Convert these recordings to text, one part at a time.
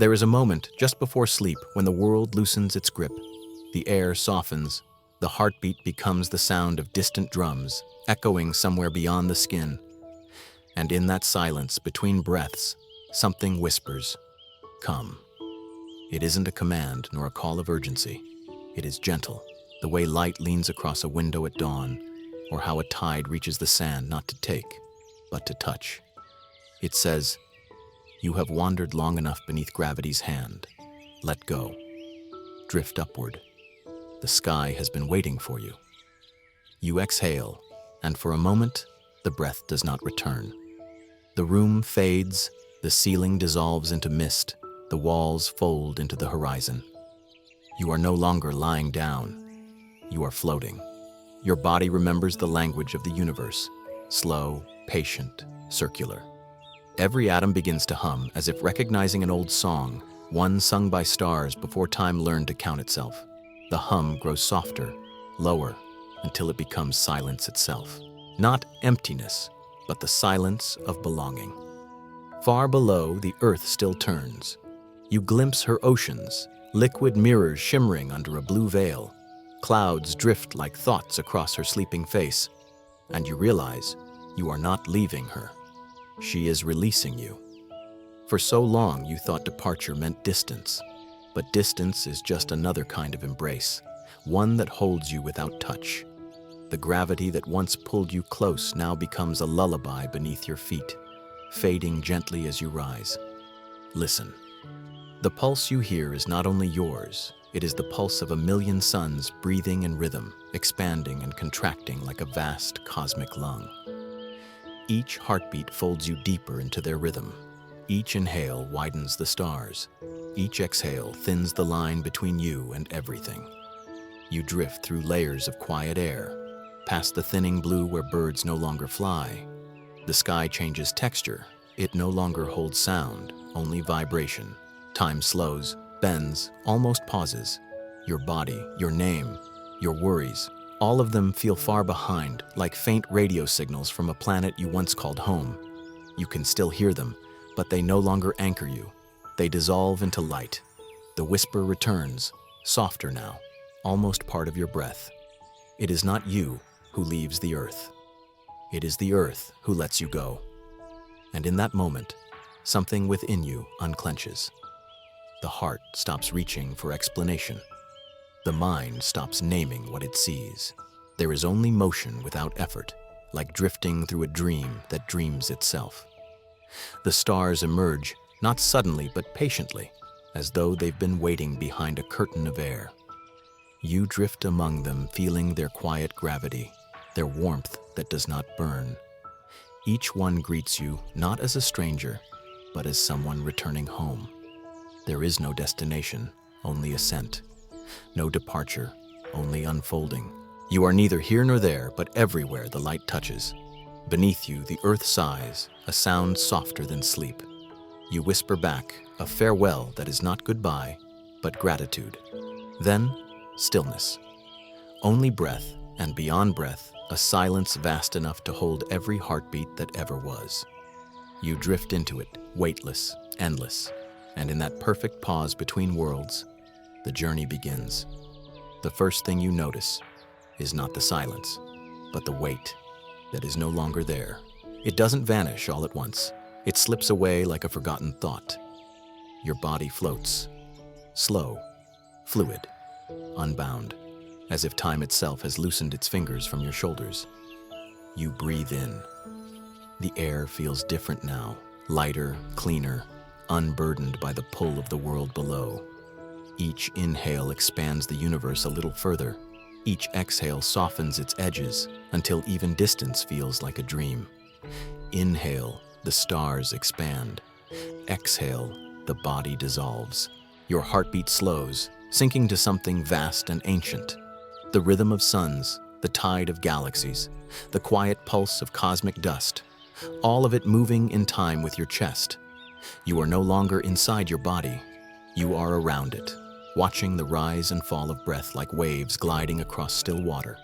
There is a moment just before sleep when the world loosens its grip. The air softens, the heartbeat becomes the sound of distant drums, echoing somewhere beyond the skin. And in that silence, between breaths, something whispers, "Come." It isn't a command nor a call of urgency. It is gentle, the way light leans across a window at dawn, or how a tide reaches the sand not to take, but to touch. It says, "You have wandered long enough beneath gravity's hand. Let go. Drift upward. The sky has been waiting for you." You exhale, and for a moment, the breath does not return. The room fades, the ceiling dissolves into mist, the walls fold into the horizon. You are no longer lying down. You are floating. Your body remembers the language of the universe, slow, patient, circular. Every atom begins to hum as if recognizing an old song, one sung by stars before time learned to count itself. The hum grows softer, lower, until it becomes silence itself. Not emptiness, but the silence of belonging. Far below, the earth still turns. You glimpse her oceans, liquid mirrors shimmering under a blue veil. Clouds drift like thoughts across her sleeping face, and you realize you are not leaving her. She is releasing you. For so long, you thought departure meant distance, but distance is just another kind of embrace, one that holds you without touch. The gravity that once pulled you close now becomes a lullaby beneath your feet, fading gently as you rise. Listen. The pulse you hear is not only yours, it is the pulse of a million suns breathing in rhythm, expanding and contracting like a vast cosmic lung. Each heartbeat folds you deeper into their rhythm. Each inhale widens the stars. Each exhale thins the line between you and everything. You drift through layers of quiet air, past the thinning blue where birds no longer fly. The sky changes texture. It no longer holds sound, only vibration. Time slows, bends, almost pauses. Your body, your name, your worries, all of them feel far behind, like faint radio signals from a planet you once called home. You can still hear them, but they no longer anchor you. They dissolve into light. The whisper returns, softer now, almost part of your breath. It is not you who leaves the earth. It is the earth who lets you go. And in that moment, something within you unclenches. The heart stops reaching for explanation. The mind stops naming what it sees. There is only motion without effort, like drifting through a dream that dreams itself. The stars emerge, not suddenly but patiently, as though they've been waiting behind a curtain of air. You drift among them, feeling their quiet gravity, their warmth that does not burn. Each one greets you not as a stranger, but as someone returning home. There is no destination, only ascent. No departure, only unfolding. You are neither here nor there, but everywhere the light touches. Beneath you, the earth sighs, a sound softer than sleep. You whisper back, a farewell that is not goodbye, but gratitude. Then, stillness. Only breath, and beyond breath, a silence vast enough to hold every heartbeat that ever was. You drift into it, weightless, endless. And in that perfect pause between worlds, the journey begins. The first thing you notice is not the silence, but the weight that is no longer there. It doesn't vanish all at once. It slips away like a forgotten thought. Your body floats, slow, fluid, unbound, as if time itself has loosened its fingers from your shoulders. You breathe in. The air feels different now, lighter, cleaner, unburdened by the pull of the world below. Each inhale expands the universe a little further. Each exhale softens its edges until even distance feels like a dream. Inhale, the stars expand. Exhale, the body dissolves. Your heartbeat slows, sinking to something vast and ancient. The rhythm of suns, the tide of galaxies, the quiet pulse of cosmic dust, all of it moving in time with your chest. You are no longer inside your body. You are around it, watching the rise and fall of breath like waves gliding across still water.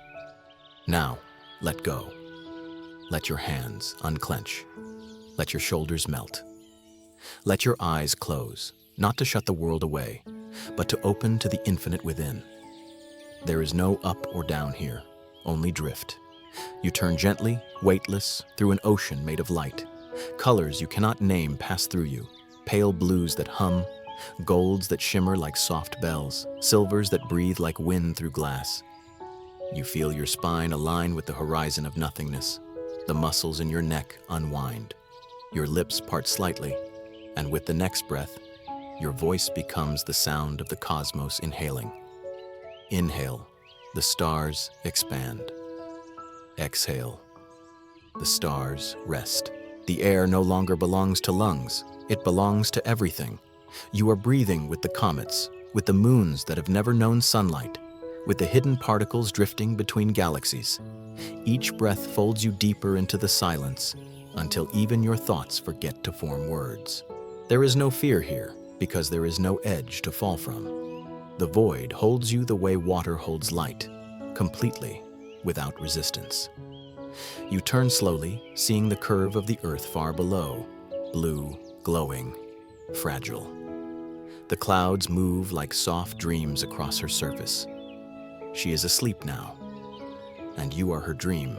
Now, let go. Let your hands unclench. Let your shoulders melt. Let your eyes close. not to shut the world away, but to open to the infinite within. There is no up or down here, only drift. You turn gently, weightless, through an ocean made of light. Colors you cannot name pass through you, pale blues that hum, golds that shimmer like soft bells, silvers that breathe like wind through glass. You feel your spine align with the horizon of nothingness. The muscles in your neck unwind. Your lips part slightly, and with the next breath, your voice becomes the sound of the cosmos inhaling. Inhale, the stars expand. Exhale, the stars rest. The air no longer belongs to lungs, it belongs to everything. You are breathing with the comets, with the moons that have never known sunlight, with the hidden particles drifting between galaxies. Each breath folds you deeper into the silence, until even your thoughts forget to form words. There is no fear here, because there is no edge to fall from. The void holds you the way water holds light, completely, without resistance. You turn slowly, seeing the curve of the earth far below, blue, glowing, fragile. The clouds move like soft dreams across her surface. She is asleep now, and you are her dream,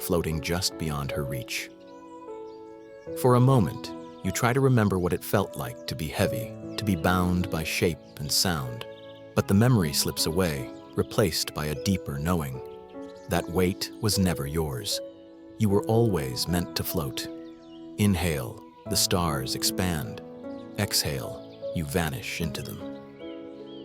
floating just beyond her reach. For a moment, you try to remember what it felt like to be heavy, to be bound by shape and sound. But the memory slips away, replaced by a deeper knowing. That weight was never yours. You were always meant to float. Inhale, the stars expand. Exhale, you vanish into them.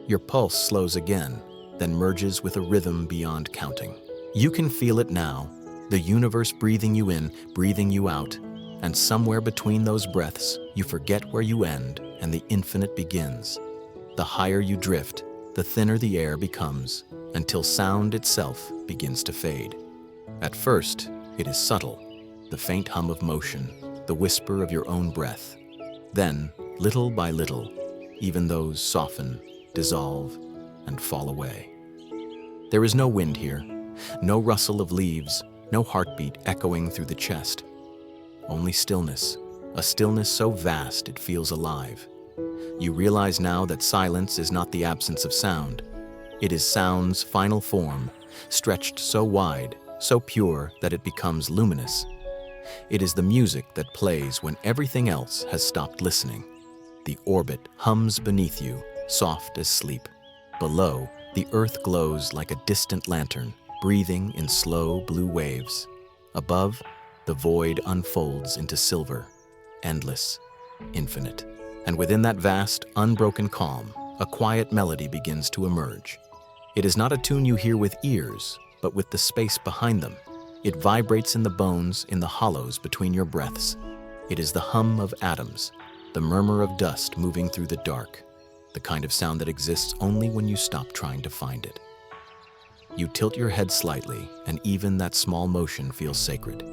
Your pulse slows again, then merges with a rhythm beyond counting. You can feel it now, the universe breathing you in, breathing you out, and somewhere between those breaths, you forget where you end and the infinite begins. The higher you drift, the thinner the air becomes, until sound itself begins to fade. At first, it is subtle, the faint hum of motion, the whisper of your own breath. Then, little by little, even those soften, dissolve, and fall away. There is no wind here, no rustle of leaves, no heartbeat echoing through the chest. Only stillness, a stillness so vast it feels alive. You realize now that silence is not the absence of sound. It is sound's final form, stretched so wide, so pure that it becomes luminous. It is the music that plays when everything else has stopped listening. The orbit hums beneath you, soft as sleep. Below, the earth glows like a distant lantern, breathing in slow blue waves. Above, the void unfolds into silver, endless, infinite. And within that vast, unbroken calm, a quiet melody begins to emerge. It is not a tune you hear with ears, but with the space behind them. It vibrates in the bones, in the hollows between your breaths. It is the hum of atoms, the murmur of dust moving through the dark, the kind of sound that exists only when you stop trying to find it. You tilt your head slightly, and even that small motion feels sacred.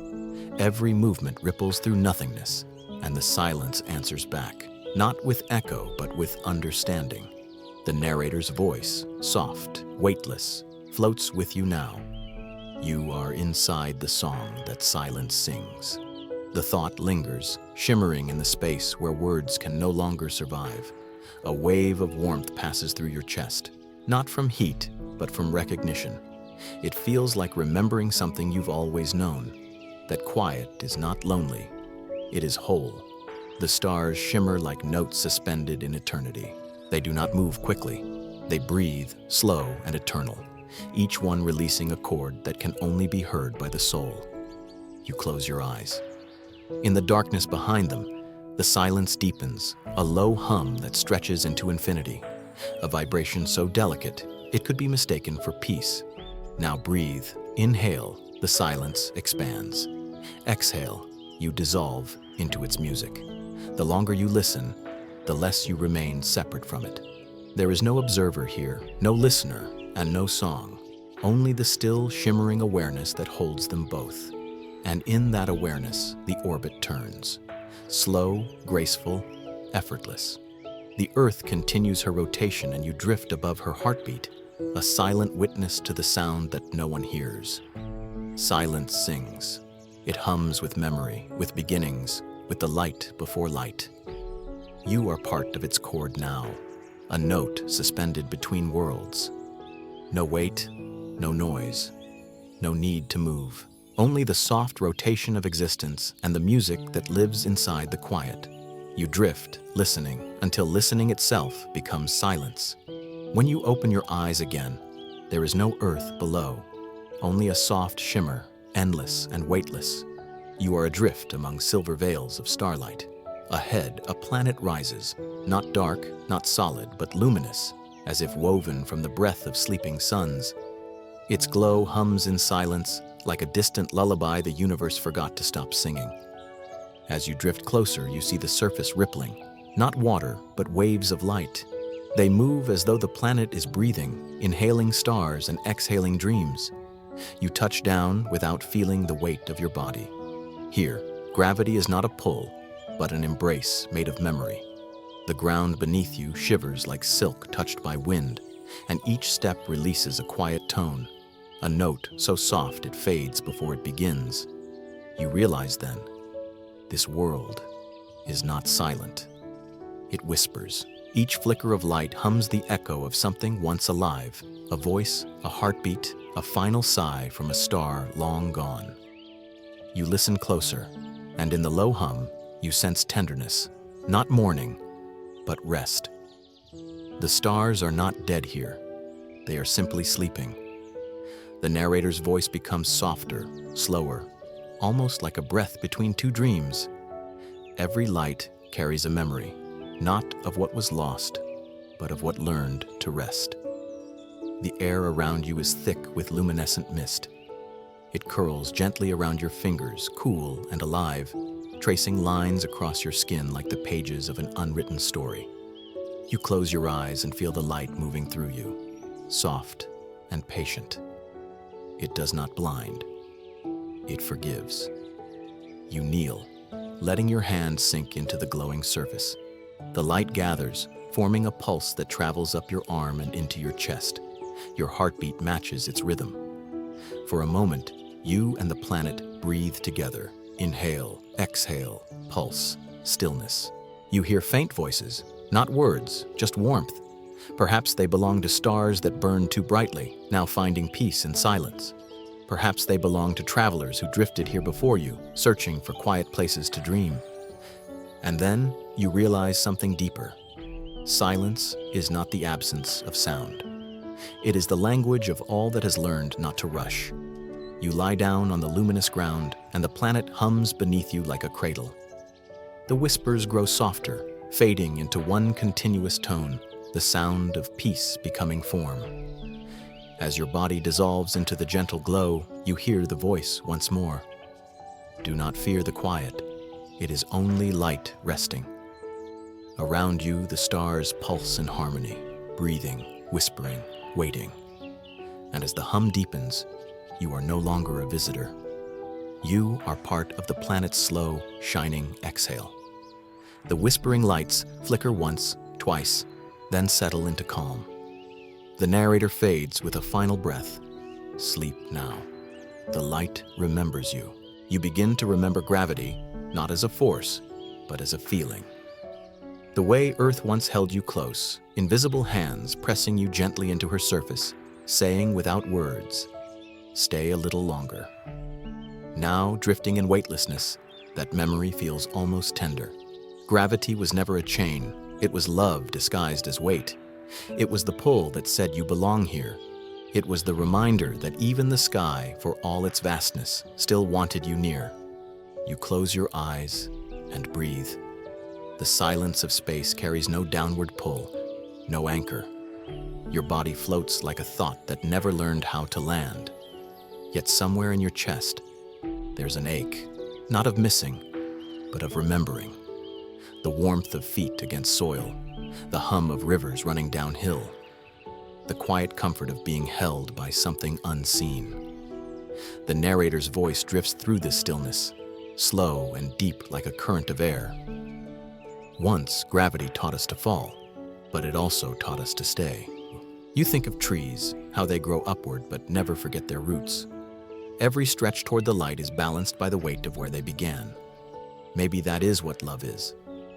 Every movement ripples through nothingness, and the silence answers back, not with echo, but with understanding. The narrator's voice, soft, weightless, floats with you now. You are inside the song that silence sings. The thought lingers, shimmering in the space where words can no longer survive. A wave of warmth passes through your chest, not from heat, but from recognition. It feels like remembering something you've always known, that quiet is not lonely, it is whole. The stars shimmer like notes suspended in eternity. They do not move quickly. They breathe, slow and eternal, each one releasing a chord that can only be heard by the soul. You close your eyes. In the darkness behind them, the silence deepens, a low hum that stretches into infinity, a vibration so delicate it could be mistaken for peace. Now breathe, inhale, the silence expands. Exhale, you dissolve into its music. The longer you listen, the less you remain separate from it. There is no observer here, no listener, and no song, only the still, shimmering awareness that holds them both. And in that awareness, the orbit turns. Slow, graceful, effortless. The earth continues her rotation and you drift above her heartbeat, a silent witness to the sound that no one hears. Silence sings. It hums with memory, with beginnings, with the light before light. You are part of its chord now, a note suspended between worlds. No weight, no noise, no need to move. Only the soft rotation of existence and the music that lives inside the quiet. You drift, listening, until listening itself becomes silence. When you open your eyes again, there is no earth below, only a soft shimmer, endless and weightless. You are adrift among silver veils of starlight. Ahead, a planet rises, not dark, not solid, but luminous, as if woven from the breath of sleeping suns. Its glow hums in silence, like a distant lullaby the universe forgot to stop singing. As you drift closer, you see the surface rippling, not water, but waves of light. They move as though the planet is breathing, inhaling stars and exhaling dreams. You touch down without feeling the weight of your body. Here, gravity is not a pull, but an embrace made of memory. The ground beneath you shivers like silk touched by wind, and each step releases a quiet tone, a note so soft it fades before it begins. You realize then, this world is not silent. It whispers. Each flicker of light hums the echo of something once alive, a voice, a heartbeat, a final sigh from a star long gone. You listen closer, and in the low hum, you sense tenderness, not mourning, but rest. The stars are not dead here. They are simply sleeping. The narrator's voice becomes softer, slower, almost like a breath between two dreams. Every light carries a memory, not of what was lost, but of what learned to rest. The air around you is thick with luminescent mist. It curls gently around your fingers, cool and alive, tracing lines across your skin like the pages of an unwritten story. You close your eyes and feel the light moving through you, soft and patient. It does not blind. It forgives. You kneel, letting your hand sink into the glowing surface. The light gathers, forming a pulse that travels up your arm and into your chest. Your heartbeat matches its rhythm. For a moment, you and the planet breathe together. Inhale, exhale, pulse, stillness. You hear faint voices, not words, just warmth. Perhaps they belong to stars that burned too brightly, now finding peace in silence. Perhaps they belong to travelers who drifted here before you, searching for quiet places to dream. And then you realize something deeper. Silence is not the absence of sound. It is the language of all that has learned not to rush. You lie down on the luminous ground, and the planet hums beneath you like a cradle. The whispers grow softer, fading into one continuous tone, the sound of peace becoming form. As your body dissolves into the gentle glow, you hear the voice once more. Do not fear the quiet. It is only light resting. Around you, the stars pulse in harmony, breathing, whispering, waiting. And as the hum deepens, you are no longer a visitor. You are part of the planet's slow, shining exhale. The whispering lights flicker once, twice, then settle into calm. The narrator fades with a final breath. Sleep now. The light remembers you. You begin to remember gravity, not as a force, but as a feeling. The way Earth once held you close, invisible hands pressing you gently into her surface, saying without words, "Stay a little longer." Now, drifting in weightlessness, that memory feels almost tender. Gravity was never a chain. It was love disguised as weight. It was the pull that said you belong here. It was the reminder that even the sky, for all its vastness, still wanted you near. You close your eyes and breathe. The silence of space carries no downward pull, no anchor. Your body floats like a thought that never learned how to land. Yet somewhere in your chest, there's an ache, not of missing, but of remembering. The warmth of feet against soil, the hum of rivers running downhill, the quiet comfort of being held by something unseen. The narrator's voice drifts through this stillness, slow and deep like a current of air. Once, gravity taught us to fall, but it also taught us to stay. You think of trees, how they grow upward but never forget their roots. Every stretch toward the light is balanced by the weight of where they began. Maybe that is what love is.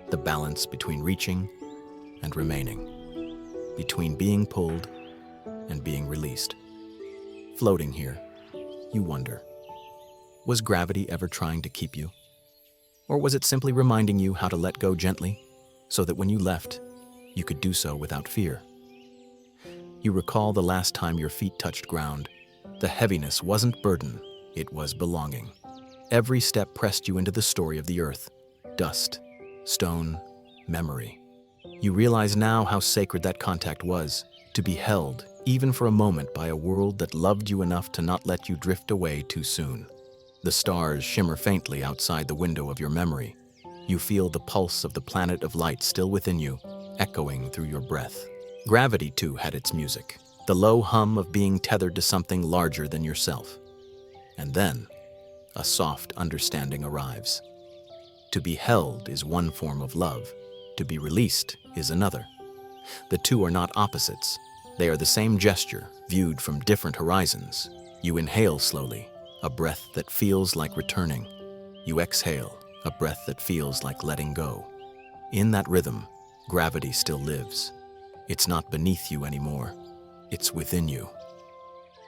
the balance between reaching and remaining, between being pulled and being released. Floating here, you wonder, was gravity ever trying to keep you? Or was it simply reminding you how to let go gently, so that when you left, you could do so without fear? You recall the last time your feet touched ground. The heaviness wasn't burden, it was belonging. Every step pressed you into the story of the earth. Dust, stone, memory. You realize now how sacred that contact was, to be held, even for a moment, by a world that loved you enough to not let you drift away too soon. The stars shimmer faintly outside the window of your memory. You feel the pulse of the planet of light still within you, echoing through your breath. Gravity, too, had its music, the low hum of being tethered to something larger than yourself. And then, a soft understanding arrives. To be held is one form of love. To be released is another. The two are not opposites. They are the same gesture, viewed from different horizons. You inhale slowly, a breath that feels like returning. You exhale, a breath that feels like letting go. In that rhythm, gravity still lives. It's not beneath you anymore. It's within you.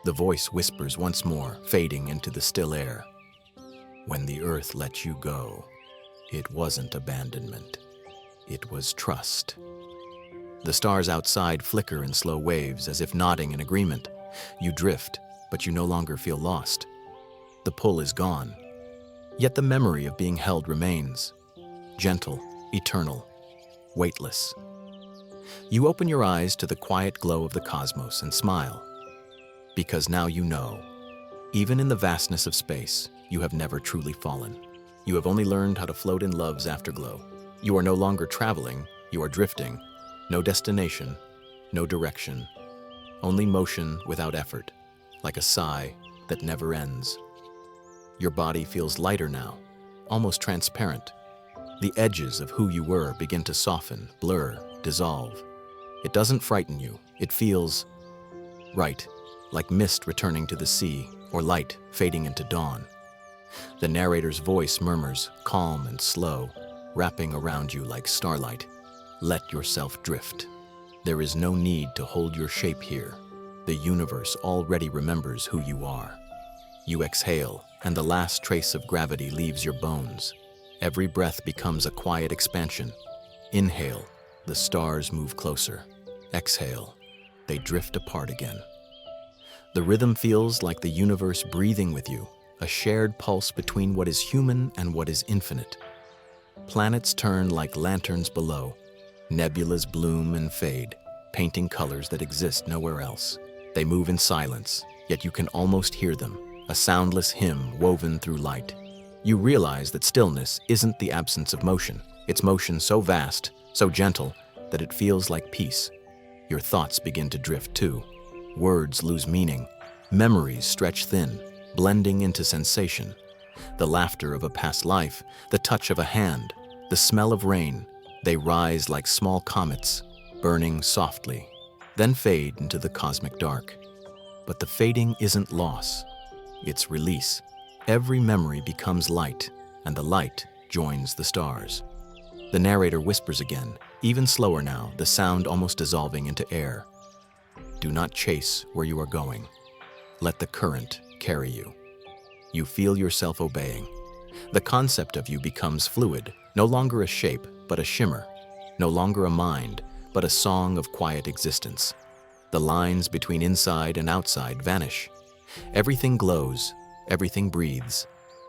The voice whispers once more, fading into the still air. When the earth let you go, it wasn't abandonment. It was trust. The stars outside flicker in slow waves, as if nodding in agreement. You drift, but you no longer feel lost. The pull is gone, yet the memory of being held remains. Gentle, eternal, weightless. You open your eyes to the quiet glow of the cosmos and smile. Because now you know, even in the vastness of space, you have never truly fallen. You have only learned how to float in love's afterglow. You are no longer traveling, you are drifting. No destination, no direction. Only motion without effort, like a sigh that never ends. Your body feels lighter now, almost transparent. The edges of who you were begin to soften, blur, dissolve. It doesn't frighten you, it feels right, like mist returning to the sea or light fading into dawn. The narrator's voice murmurs, calm and slow, wrapping around you like starlight. Let yourself drift. There is no need to hold your shape here. The universe already remembers who you are. You exhale, and the last trace of gravity leaves your bones. Every breath becomes a quiet expansion. Inhale, the stars move closer. Exhale, they drift apart again. The rhythm feels like the universe breathing with you, a shared pulse between what is human and what is infinite. Planets turn like lanterns below. Nebulas bloom and fade, painting colors that exist nowhere else. They move in silence, yet you can almost hear them, a soundless hymn woven through light. You realize that stillness isn't the absence of motion. It's motion so vast, so gentle, that it feels like peace. Your thoughts begin to drift too. Words lose meaning. Memories stretch thin, blending into sensation. The laughter of a past life, the touch of a hand, the smell of rain, they rise like small comets, burning softly, then fade into the cosmic dark. But the fading isn't loss, it's release. Every memory becomes light, and the light joins the stars. The narrator whispers again, even slower now, the sound almost dissolving into air. Do not chase where you are going. Let the current carry you. You feel yourself obeying. The concept of you becomes fluid, no longer a shape, but a shimmer. No longer a mind, but a song of quiet existence. The lines between inside and outside vanish. Everything glows, everything breathes,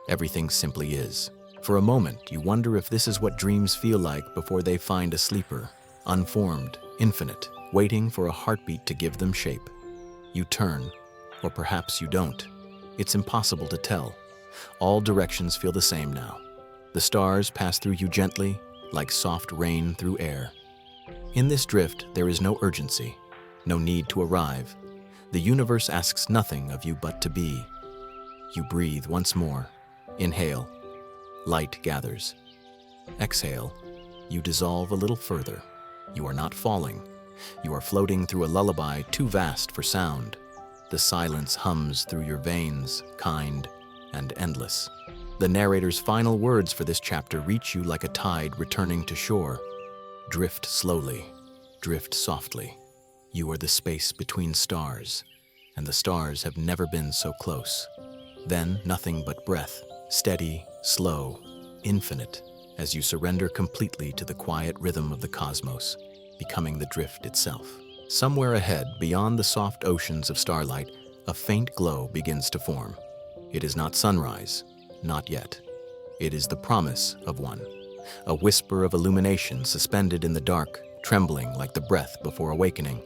everything simply is. For a moment, you wonder if this is what dreams feel like before they find a sleeper, unformed, infinite, waiting for a heartbeat to give them shape. You turn, or perhaps you don't. It's impossible to tell. All directions feel the same now. The stars pass through you gently, like soft rain through air. In this drift, there is no urgency, no need to arrive. The universe asks nothing of you but to be. You breathe once more. Inhale. Light gathers. Exhale. You dissolve a little further. You are not falling. You are floating through a lullaby too vast for sound. The silence hums through your veins, kind and endless. The narrator's final words for this chapter reach you like a tide returning to shore. Drift slowly, drift softly. You are the space between stars, and the stars have never been so close. Then nothing but breath, steady, slow, infinite, as you surrender completely to the quiet rhythm of the cosmos, becoming the drift itself. Somewhere ahead, beyond the soft oceans of starlight, a faint glow begins to form. It is not sunrise, not yet. It is the promise of one, a whisper of illumination suspended in the dark, trembling like the breath before awakening.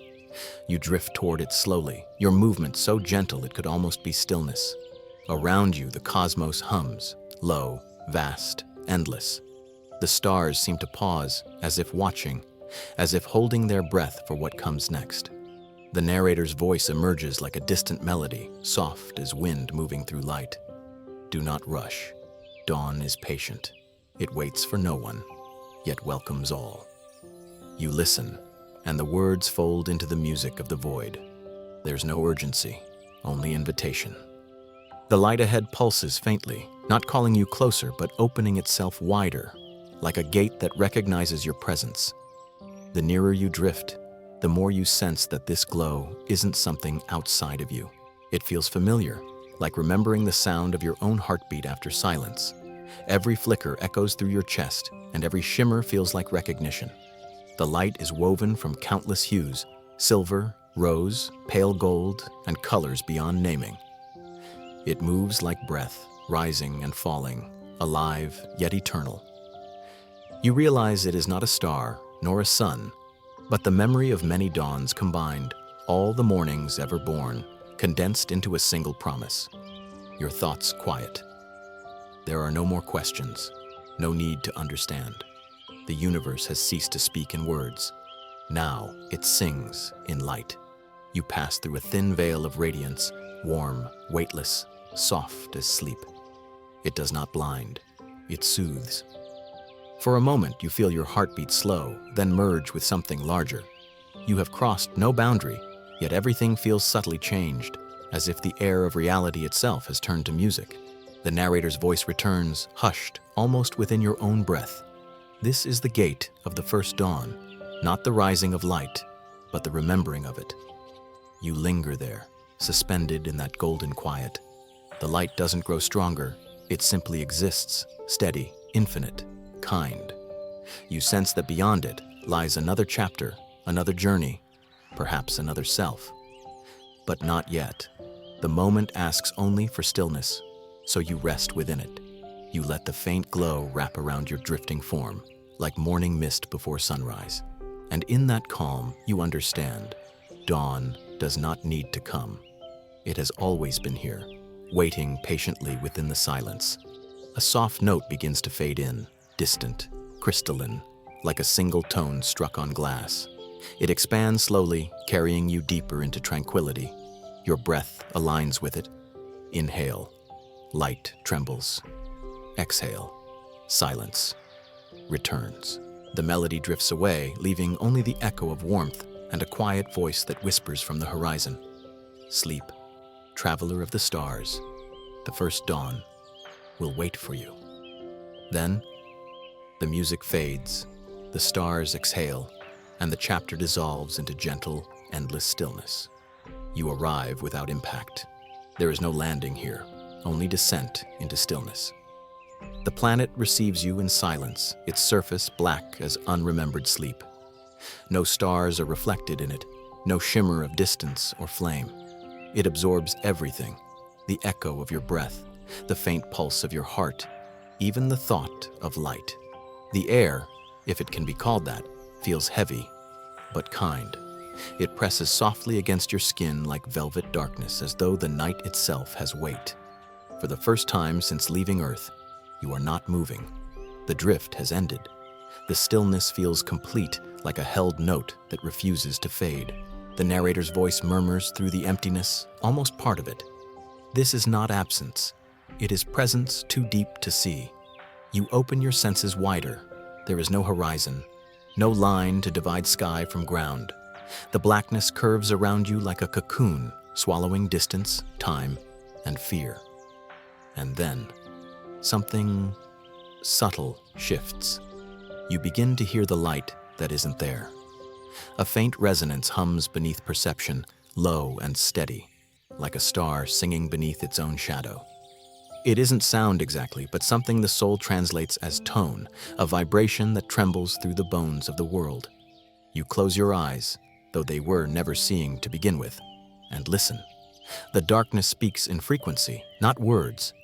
You drift toward it slowly, your movement so gentle it could almost be stillness. Around you, the cosmos hums, low, vast, endless. The stars seem to pause, as if watching, as if holding their breath for what comes next. The narrator's voice emerges like a distant melody, soft as wind moving through light. Do not rush. Dawn is patient. It waits for no one, yet welcomes all. You listen, and the words fold into the music of the void. There's no urgency, only invitation. The light ahead pulses faintly, not calling you closer, but opening itself wider, like a gate that recognizes your presence. The nearer you drift, the more you sense that this glow isn't something outside of you. It feels familiar, like remembering the sound of your own heartbeat after silence. Every flicker echoes through your chest, and every shimmer feels like recognition. The light is woven from countless hues, silver, rose, pale gold, and colors beyond naming. It moves like breath, rising and falling, alive yet eternal. You realize it is not a star, nor a sun, but the memory of many dawns combined, all the mornings ever born, condensed into a single promise. Your thoughts quiet. There are no more questions, no need to understand. The universe has ceased to speak in words. Now it sings in light. You pass through a thin veil of radiance, warm, weightless, soft as sleep. It does not blind, it soothes. For a moment you feel your heartbeat slow, then merge with something larger. You have crossed no boundary, yet everything feels subtly changed, as if the air of reality itself has turned to music. The narrator's voice returns, hushed, almost within your own breath. This is the gate of the first dawn, not the rising of light, but the remembering of it. You linger there, suspended in that golden quiet. The light doesn't grow stronger, it simply exists, steady, infinite, kind. You sense that beyond it lies another chapter, another journey, perhaps another self. But not yet. The moment asks only for stillness, so you rest within it. You let the faint glow wrap around your drifting form, like morning mist before sunrise. And in that calm, you understand, dawn does not need to come. It has always been here, waiting patiently within the silence. A soft note begins to fade in, distant, crystalline, like a single tone struck on glass. It expands slowly, carrying you deeper into tranquility. Your breath aligns with it. Inhale, light trembles. Exhale, silence returns. The melody drifts away, leaving only the echo of warmth and a quiet voice that whispers from the horizon. Sleep, traveler of the stars, the first dawn will wait for you. Then, the music fades, the stars exhale, and the chapter dissolves into gentle, endless stillness. You arrive without impact. There is no landing here, only descent into stillness. The planet receives you in silence, its surface black as unremembered sleep. No stars are reflected in it, no shimmer of distance or flame. It absorbs everything, the echo of your breath, the faint pulse of your heart, even the thought of light. The air, if it can be called that, feels heavy, but kind. It presses softly against your skin like velvet darkness, as though the night itself has weight. For the first time since leaving Earth, you are not moving. The drift has ended. The stillness feels complete, like a held note that refuses to fade. The narrator's voice murmurs through the emptiness, almost part of it. This is not absence. It is presence too deep to see. You open your senses wider. There is no horizon, no line to divide sky from ground. The blackness curves around you like a cocoon, swallowing distance, time, and fear. And then, something subtle shifts. You begin to hear the light that isn't there. A faint resonance hums beneath perception, low and steady, like a star singing beneath its own shadow. It isn't sound exactly, but something the soul translates as tone, a vibration that trembles through the bones of the world. You close your eyes, though they were never seeing to begin with, and listen. The darkness speaks in frequency, not words.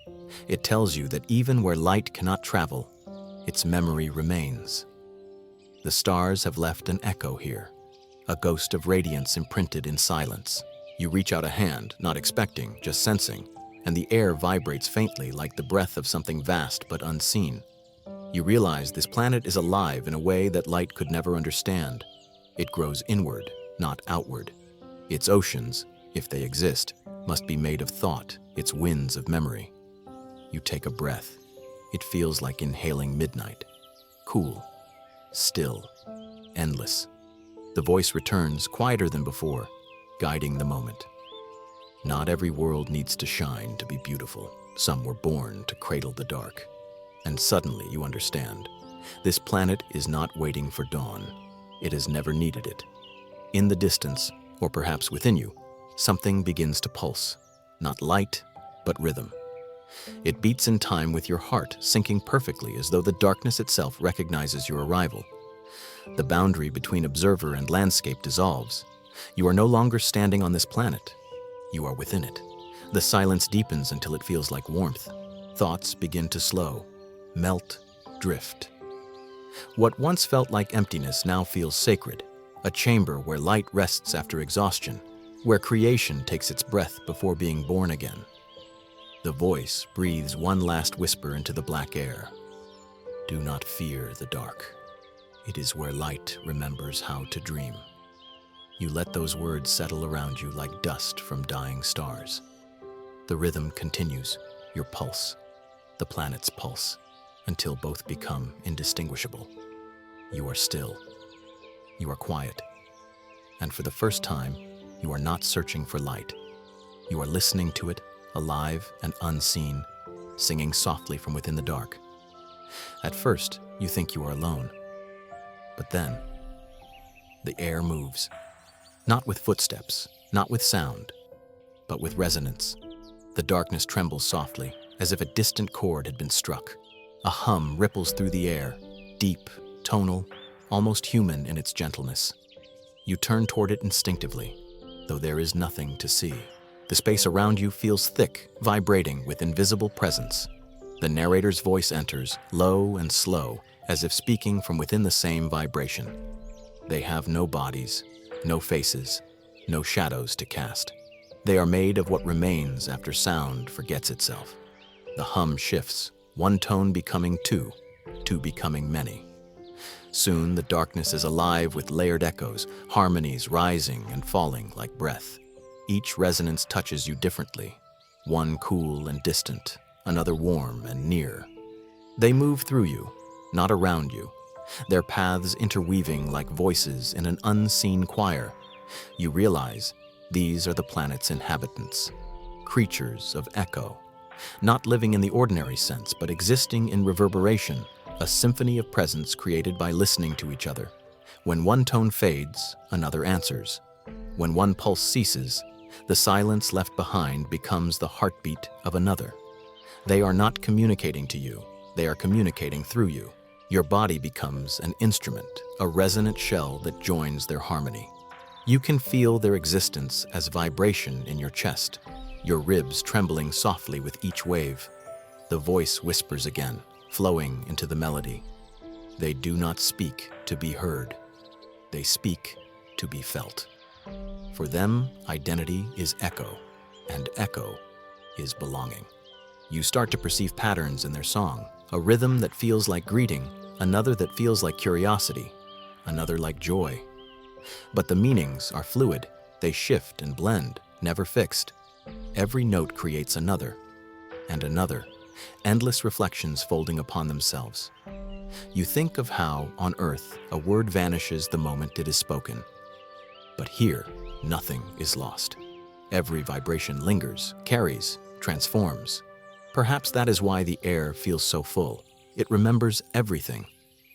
It tells you that even where light cannot travel, its memory remains. The stars have left an echo here, a ghost of radiance imprinted in silence. You reach out a hand, not expecting, just sensing, and the air vibrates faintly like the breath of something vast but unseen. You realize this planet is alive in a way that light could never understand. It grows inward, not outward. Its oceans, if they exist, must be made of thought, its winds of memory. You take a breath. It feels like inhaling midnight. Cool, still, endless. The voice returns, quieter than before, guiding the moment. Not every world needs to shine to be beautiful. Some were born to cradle the dark. And suddenly you understand. This planet is not waiting for dawn. It has never needed it. In the distance, or perhaps within you, something begins to pulse. Not light, but rhythm. It beats in time with your heart, syncing perfectly as though the darkness itself recognizes your arrival. The boundary between observer and landscape dissolves. You are no longer standing on this planet. You are within it. The silence deepens until it feels like warmth. Thoughts begin to slow, melt, drift. What once felt like emptiness now feels sacred, a chamber where light rests after exhaustion, where creation takes its breath before being born again. The voice breathes one last whisper into the black air. Do not fear the dark. It is where light remembers how to dream. You let those words settle around you like dust from dying stars. The rhythm continues, your pulse, the planet's pulse, until both become indistinguishable. You are still. You are quiet. And for the first time, you are not searching for light. You are listening to it, alive and unseen, singing softly from within the dark. At first, you think you are alone. But then, the air moves. Not with footsteps, not with sound, but with resonance. The darkness trembles softly, as if a distant chord had been struck. A hum ripples through the air, deep, tonal, almost human in its gentleness. You turn toward it instinctively, though there is nothing to see. The space around you feels thick, vibrating with invisible presence. The narrator's voice enters, low and slow, as if speaking from within the same vibration. They have no bodies, no faces, no shadows to cast. They are made of what remains after sound forgets itself. The hum shifts, one tone becoming two, two becoming many. Soon the darkness is alive with layered echoes, harmonies rising and falling like breath. Each resonance touches you differently, one cool and distant, another warm and near. They move through you, not around you, their paths interweaving like voices in an unseen choir. You realize these are the planet's inhabitants, creatures of echo, not living in the ordinary sense, but existing in reverberation, a symphony of presence created by listening to each other. When one tone fades, another answers. When one pulse ceases, the silence left behind becomes the heartbeat of another. They are not communicating to you, they are communicating through you. Your body becomes an instrument, a resonant shell that joins their harmony. You can feel their existence as vibration in your chest, your ribs trembling softly with each wave. The voice whispers again, flowing into the melody. They do not speak to be heard. They speak to be felt. For them, identity is echo, and echo is belonging. You start to perceive patterns in their song, a rhythm that feels like greeting, another that feels like curiosity, another like joy. But the meanings are fluid. They shift and blend, never fixed. Every note creates another, and another, endless reflections folding upon themselves. You think of how, on Earth, a word vanishes the moment it is spoken. But here, nothing is lost. Every vibration lingers, carries, transforms. Perhaps that is why the air feels so full. It remembers everything.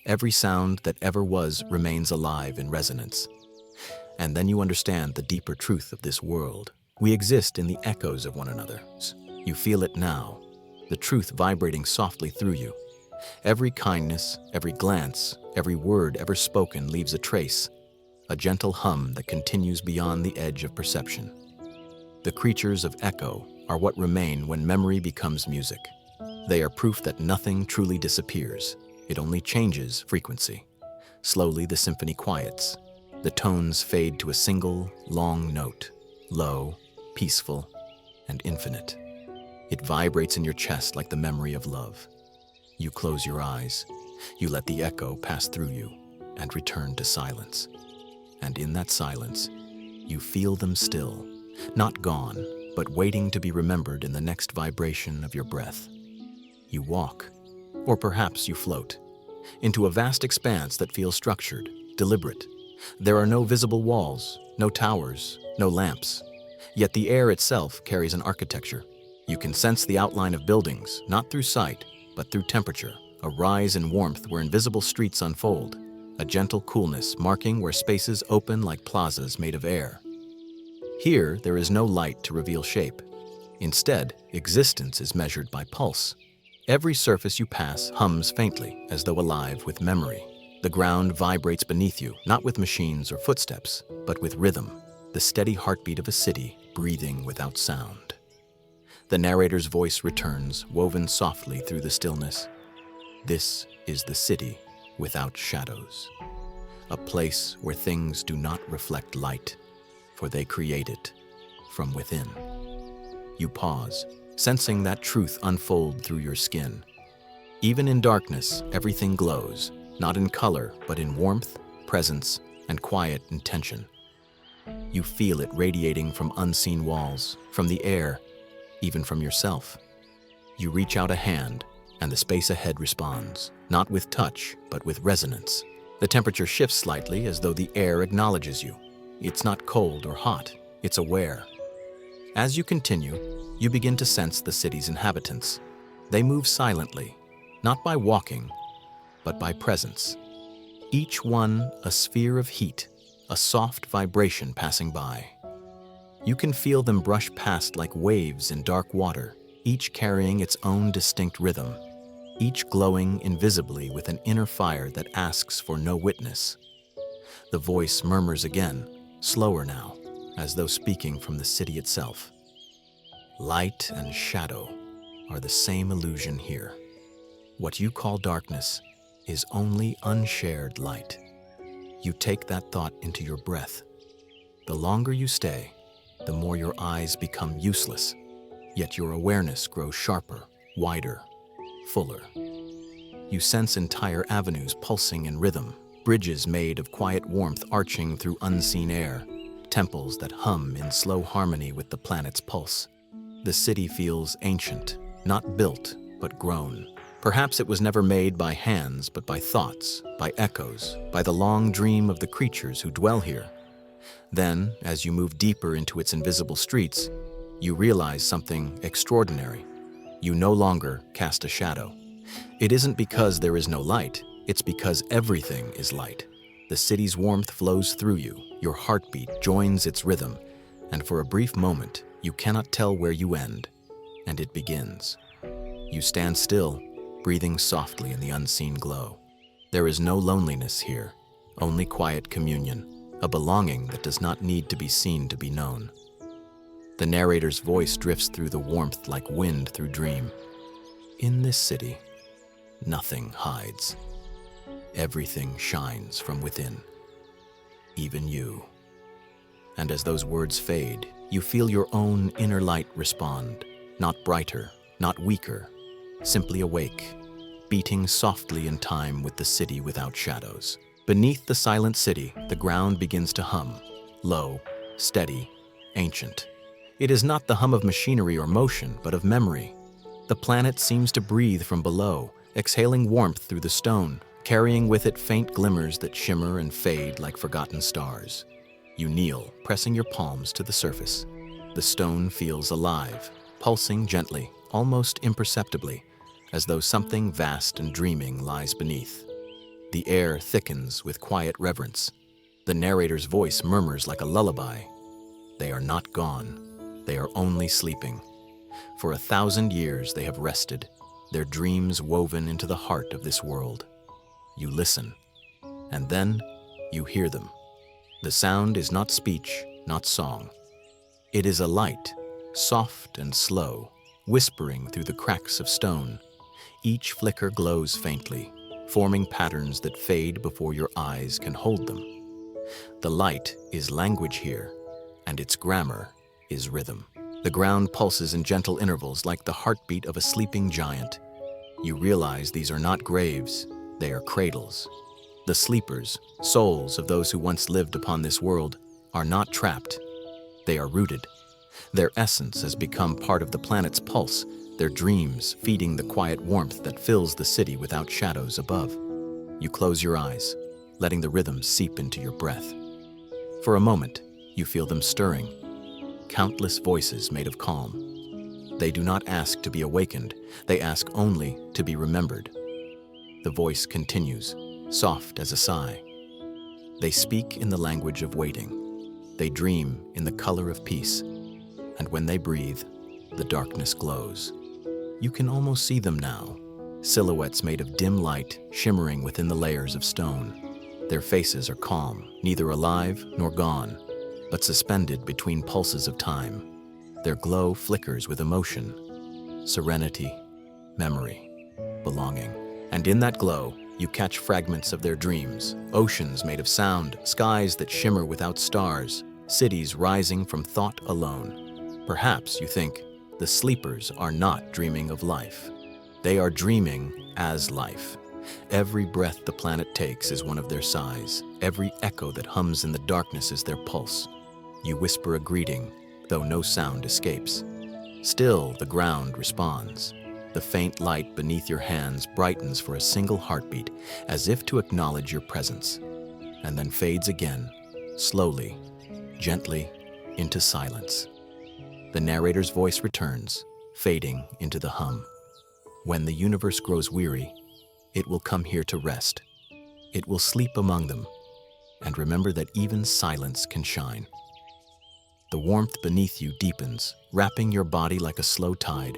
Every sound that ever was remains alive in resonance. And then you understand the deeper truth of this world. We exist in the echoes of one another. You feel it now, the truth vibrating softly through you. Every kindness, every glance, every word ever spoken leaves a trace, a gentle hum that continues beyond the edge of perception. The creatures of echo are what remain when memory becomes music. They are proof that nothing truly disappears. It only changes frequency. Slowly the symphony quiets. The tones fade to a single, long note, low, peaceful, and infinite. It vibrates in your chest like the memory of love. You close your eyes. You let the echo pass through you and return to silence. And in that silence, you feel them still, not gone, but waiting to be remembered in the next vibration of your breath. You walk, or perhaps you float, into a vast expanse that feels structured, deliberate. There are no visible walls, no towers, no lamps. Yet the air itself carries an architecture. You can sense the outline of buildings, not through sight, but through temperature, a rise in warmth where invisible streets unfold, a gentle coolness marking where spaces open like plazas made of air. Here, there is no light to reveal shape. Instead, existence is measured by pulse. Every surface you pass hums faintly, as though alive with memory. The ground vibrates beneath you, not with machines or footsteps, but with rhythm, the steady heartbeat of a city breathing without sound. The narrator's voice returns, woven softly through the stillness. This is the city without shadows, a place where things do not reflect light, for they create it from within. You pause, sensing that truth unfold through your skin. Even in darkness, everything glows, not in color, but in warmth, presence, and quiet intention. You feel it radiating from unseen walls, from the air, even from yourself. You reach out a hand, and the space ahead responds, not with touch, but with resonance. The temperature shifts slightly as though the air acknowledges you. It's not cold or hot, it's aware. As you continue, you begin to sense the city's inhabitants. They move silently, not by walking, but by presence. Each one a sphere of heat, a soft vibration passing by. You can feel them brush past like waves in dark water, each carrying its own distinct rhythm, each glowing invisibly with an inner fire that asks for no witness. The voice murmurs again, slower now, as though speaking from the city itself. Light and shadow are the same illusion here. What you call darkness is only unshared light. You take that thought into your breath. The longer you stay, the more your eyes become useless, yet your awareness grows sharper, wider, fuller. You sense entire avenues pulsing in rhythm, bridges made of quiet warmth arching through unseen air, temples that hum in slow harmony with the planet's pulse. The city feels ancient, not built, but grown. Perhaps it was never made by hands, but by thoughts, by echoes, by the long dream of the creatures who dwell here. Then, as you move deeper into its invisible streets, you realize something extraordinary. You no longer cast a shadow. It isn't because there is no light, it's because everything is light. The city's warmth flows through you, your heartbeat joins its rhythm, and for a brief moment, you cannot tell where you end, and it begins. You stand still, breathing softly in the unseen glow. There is no loneliness here, only quiet communion, a belonging that does not need to be seen to be known. The narrator's voice drifts through the warmth like wind through dream. In this city, nothing hides. Everything shines from within, even you. And as those words fade, you feel your own inner light respond, not brighter, not weaker, simply awake, beating softly in time with the city without shadows. Beneath the silent city, the ground begins to hum, low, steady, ancient. It is not the hum of machinery or motion, but of memory. The planet seems to breathe from below, exhaling warmth through the stone, carrying with it faint glimmers that shimmer and fade like forgotten stars. You kneel, pressing your palms to the surface. The stone feels alive, pulsing gently, almost imperceptibly, as though something vast and dreaming lies beneath. The air thickens with quiet reverence. The narrator's voice murmurs like a lullaby. They are not gone. They are only sleeping. For 1,000 years they have rested, their dreams woven into the heart of this world. You listen, and then you hear them. The sound is not speech, not song. It is a light, soft and slow, whispering through the cracks of stone. Each flicker glows faintly, forming patterns that fade before your eyes can hold them. The light is language here, and its grammar is rhythm. The ground pulses in gentle intervals like the heartbeat of a sleeping giant. You realize these are not graves, they are cradles. The sleepers, souls of those who once lived upon this world, are not trapped. They are rooted. Their essence has become part of the planet's pulse, their dreams feeding the quiet warmth that fills the city without shadows above. You close your eyes, letting the rhythm seep into your breath. For a moment, you feel them stirring. Countless voices made of calm. They do not ask to be awakened, they ask only to be remembered. The voice continues, soft as a sigh. They speak in the language of waiting. They dream in the color of peace. And when they breathe, the darkness glows. You can almost see them now, silhouettes made of dim light shimmering within the layers of stone. Their faces are calm, neither alive nor gone, but suspended between pulses of time. Their glow flickers with emotion, serenity, memory, belonging. And in that glow, you catch fragments of their dreams, oceans made of sound, skies that shimmer without stars, cities rising from thought alone. Perhaps you think, the sleepers are not dreaming of life. They are dreaming as life. Every breath the planet takes is one of their sighs. Every echo that hums in the darkness is their pulse. You whisper a greeting, though no sound escapes. Still, the ground responds. The faint light beneath your hands brightens for a single heartbeat, as if to acknowledge your presence, and then fades again, slowly, gently, into silence. The narrator's voice returns, fading into the hum. When the universe grows weary, it will come here to rest. It will sleep among them, and remember that even silence can shine. The warmth beneath you deepens, wrapping your body like a slow tide.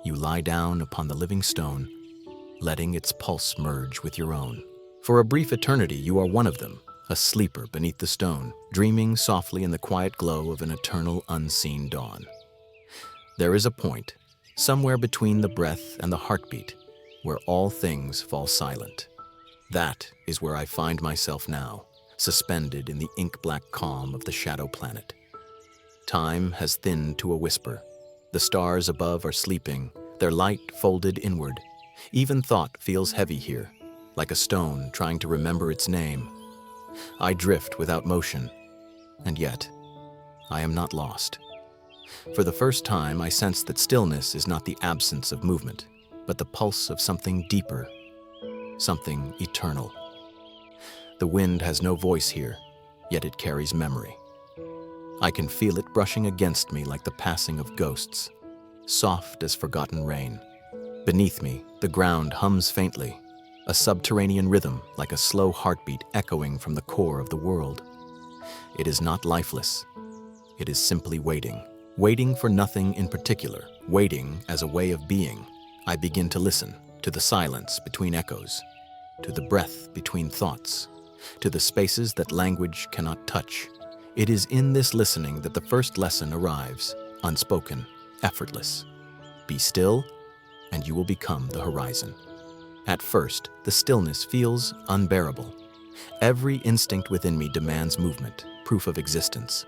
You lie down upon the living stone, letting its pulse merge with your own. For a brief eternity, you are one of them, a sleeper beneath the stone, dreaming softly in the quiet glow of an eternal unseen dawn. There is a point, somewhere between the breath and the heartbeat, where all things fall silent. That is where I find myself now, suspended in the ink-black calm of the shadow planet. Time has thinned to a whisper. The stars above are sleeping, their light folded inward. Even thought feels heavy here, like a stone trying to remember its name. I drift without motion, and yet I am not lost. For the first time, I sense that stillness is not the absence of movement, but the pulse of something deeper, something eternal. The wind has no voice here, yet it carries memory. I can feel it brushing against me like the passing of ghosts, soft as forgotten rain. Beneath me, the ground hums faintly, a subterranean rhythm like a slow heartbeat echoing from the core of the world. It is not lifeless. It is simply waiting, waiting for nothing in particular, waiting as a way of being. I begin to listen to the silence between echoes, to the breath between thoughts, to the spaces that language cannot touch. It is in this listening that the first lesson arrives, unspoken, effortless. Be still, and you will become the horizon. At first, the stillness feels unbearable. Every instinct within me demands movement, proof of existence.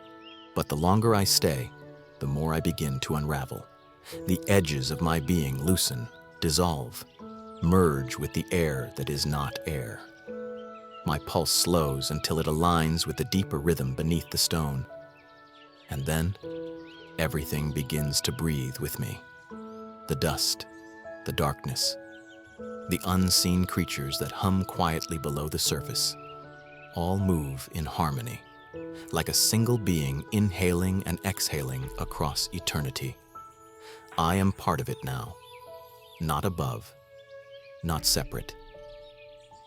But the longer I stay, the more I begin to unravel. The edges of my being loosen, dissolve, merge with the air that is not air. My pulse slows until it aligns with the deeper rhythm beneath the stone. And then, everything begins to breathe with me. The dust, the darkness, the unseen creatures that hum quietly below the surface, all move in harmony, like a single being inhaling and exhaling across eternity. I am part of it now, not above, not separate.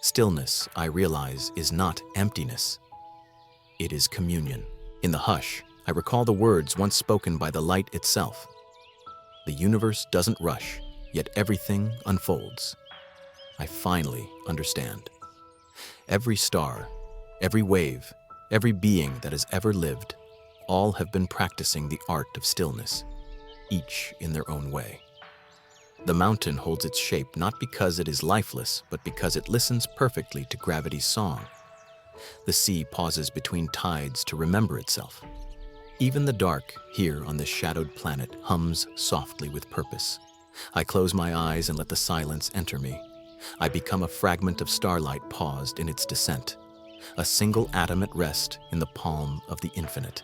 Stillness, I realize, is not emptiness. It is communion. In the hush, I recall the words once spoken by the light itself. The universe doesn't rush, yet everything unfolds. I finally understand. Every star, every wave, every being that has ever lived, all have been practicing the art of stillness, each in their own way. The mountain holds its shape not because it is lifeless, but because it listens perfectly to gravity's song. The sea pauses between tides to remember itself. Even the dark, here on this shadowed planet, hums softly with purpose. I close my eyes and let the silence enter me. I become a fragment of starlight paused in its descent, a single atom at rest in the palm of the infinite.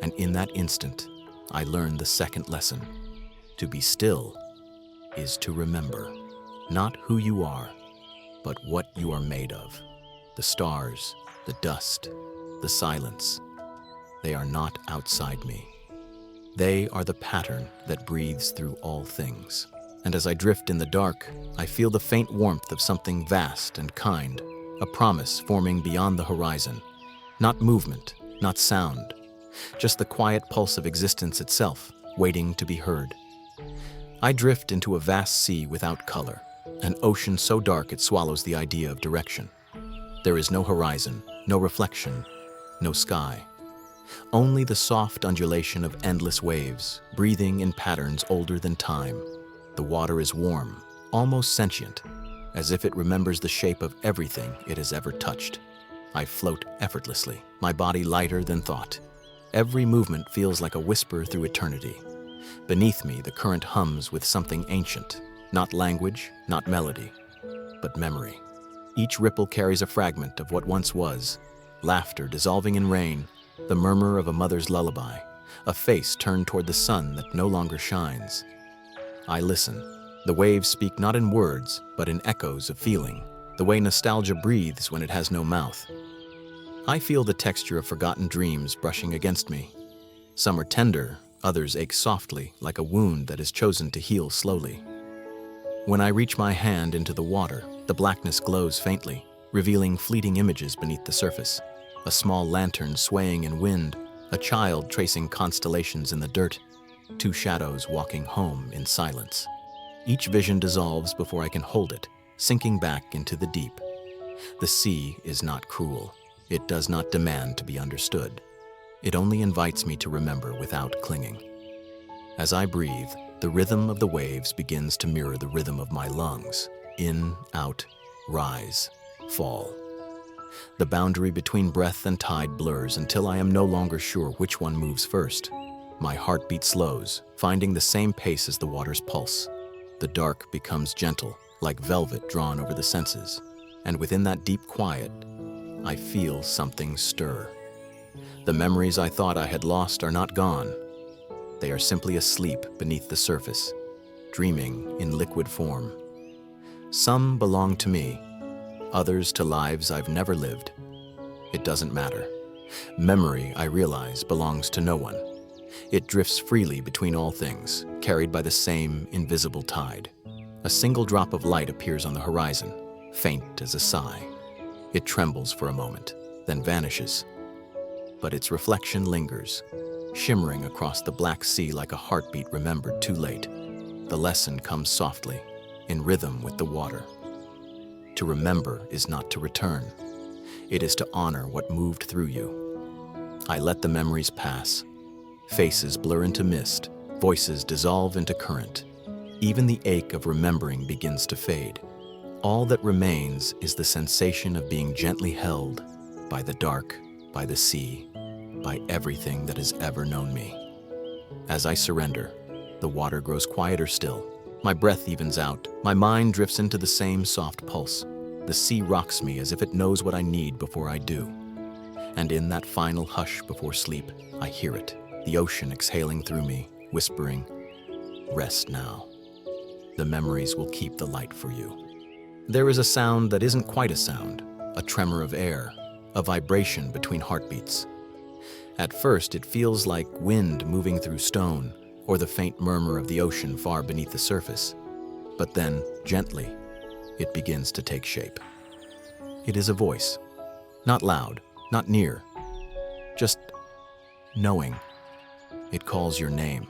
And in that instant, I learn the second lesson. To be still is to remember, not who you are, but what you are made of. The stars, the dust, the silence, they are not outside me. They are the pattern that breathes through all things. And as I drift in the dark, I feel the faint warmth of something vast and kind, a promise forming beyond the horizon. Not movement, not sound, just the quiet pulse of existence itself, waiting to be heard. I drift into a vast sea without color, an ocean so dark it swallows the idea of direction. There is no horizon, no reflection, no sky. Only the soft undulation of endless waves, breathing in patterns older than time. The water is warm, almost sentient, as if it remembers the shape of everything it has ever touched. I float effortlessly, my body lighter than thought. Every movement feels like a whisper through eternity. Beneath me, the current hums with something ancient, not language, not melody, but memory. Each ripple carries a fragment of what once was, laughter dissolving in rain, the murmur of a mother's lullaby, a face turned toward the sun that no longer shines. I listen. The waves speak not in words, but in echoes of feeling, the way nostalgia breathes when it has no mouth. I feel the texture of forgotten dreams brushing against me. Some are tender, others ache softly, like a wound that is chosen to heal slowly. When I reach my hand into the water, the blackness glows faintly, revealing fleeting images beneath the surface. A small lantern swaying in wind, a child tracing constellations in the dirt, two shadows walking home in silence. Each vision dissolves before I can hold it, sinking back into the deep. The sea is not cruel. It does not demand to be understood. It only invites me to remember without clinging. As I breathe, the rhythm of the waves begins to mirror the rhythm of my lungs. In, out, rise, fall. The boundary between breath and tide blurs until I am no longer sure which one moves first. My heartbeat slows, finding the same pace as the water's pulse. The dark becomes gentle, like velvet drawn over the senses. And within that deep quiet, I feel something stir. The memories I thought I had lost are not gone. They are simply asleep beneath the surface, dreaming in liquid form. Some belong to me, others to lives I've never lived. It doesn't matter. Memory, I realize, belongs to no one. It drifts freely between all things, carried by the same invisible tide. A single drop of light appears on the horizon, faint as a sigh. It trembles for a moment, then vanishes. But its reflection lingers, shimmering across the black sea like a heartbeat remembered too late. The lesson comes softly, in rhythm with the water. To remember is not to return. It is to honor what moved through you. I let the memories pass. Faces blur into mist, voices dissolve into current. Even the ache of remembering begins to fade. All that remains is the sensation of being gently held by the dark, by the sea, by everything that has ever known me. As I surrender, the water grows quieter still. My breath evens out. My mind drifts into the same soft pulse. The sea rocks me as if it knows what I need before I do. And in that final hush before sleep, I hear it, the ocean exhaling through me, whispering, "Rest now. The memories will keep the light for you." There is a sound that isn't quite a sound, a tremor of air, a vibration between heartbeats. At first, it feels like wind moving through stone, or the faint murmur of the ocean far beneath the surface. But then, gently, it begins to take shape. It is a voice, not loud, not near, just knowing. It calls your name.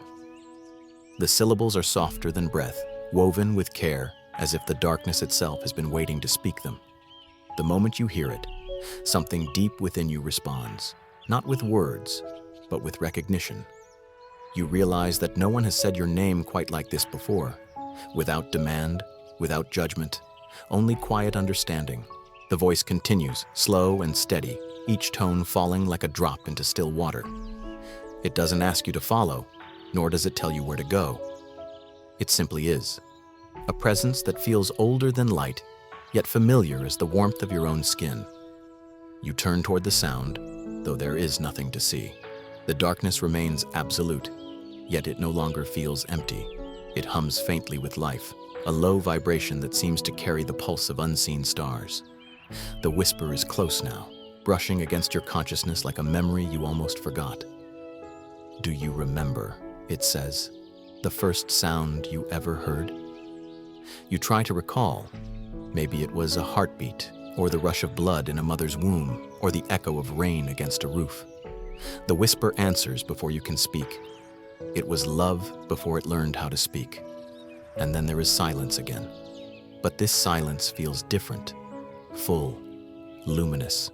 The syllables are softer than breath, woven with care, as if the darkness itself has been waiting to speak them. The moment you hear it, something deep within you responds, not with words, but with recognition. You realize that no one has said your name quite like this before, without demand, without judgment, only quiet understanding. The voice continues, slow and steady, each tone falling like a drop into still water. It doesn't ask you to follow, nor does it tell you where to go. It simply is. A presence that feels older than light, yet familiar as the warmth of your own skin. You turn toward the sound, though there is nothing to see. The darkness remains absolute, yet it no longer feels empty. It hums faintly with life, a low vibration that seems to carry the pulse of unseen stars. The whisper is close now, brushing against your consciousness like a memory you almost forgot. Do you remember, it says, the first sound you ever heard? You try to recall. Maybe it was a heartbeat, or the rush of blood in a mother's womb, or the echo of rain against a roof. The whisper answers before you can speak. It was love before it learned how to speak. And then there is silence again. But this silence feels different, full, luminous,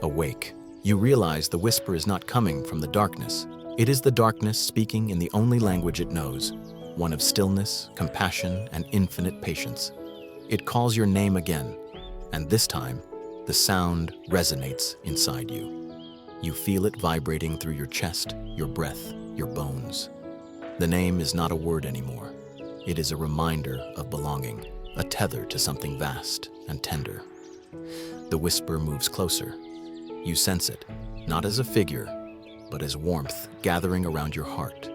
awake. You realize the whisper is not coming from the darkness. It is the darkness speaking in the only language it knows, one of stillness, compassion, and infinite patience. It calls your name again, and this time, the sound resonates inside you. You feel it vibrating through your chest, your breath, your bones. The name is not a word anymore. It is a reminder of belonging, a tether to something vast and tender. The whisper moves closer. You sense it, not as a figure, but as warmth gathering around your heart.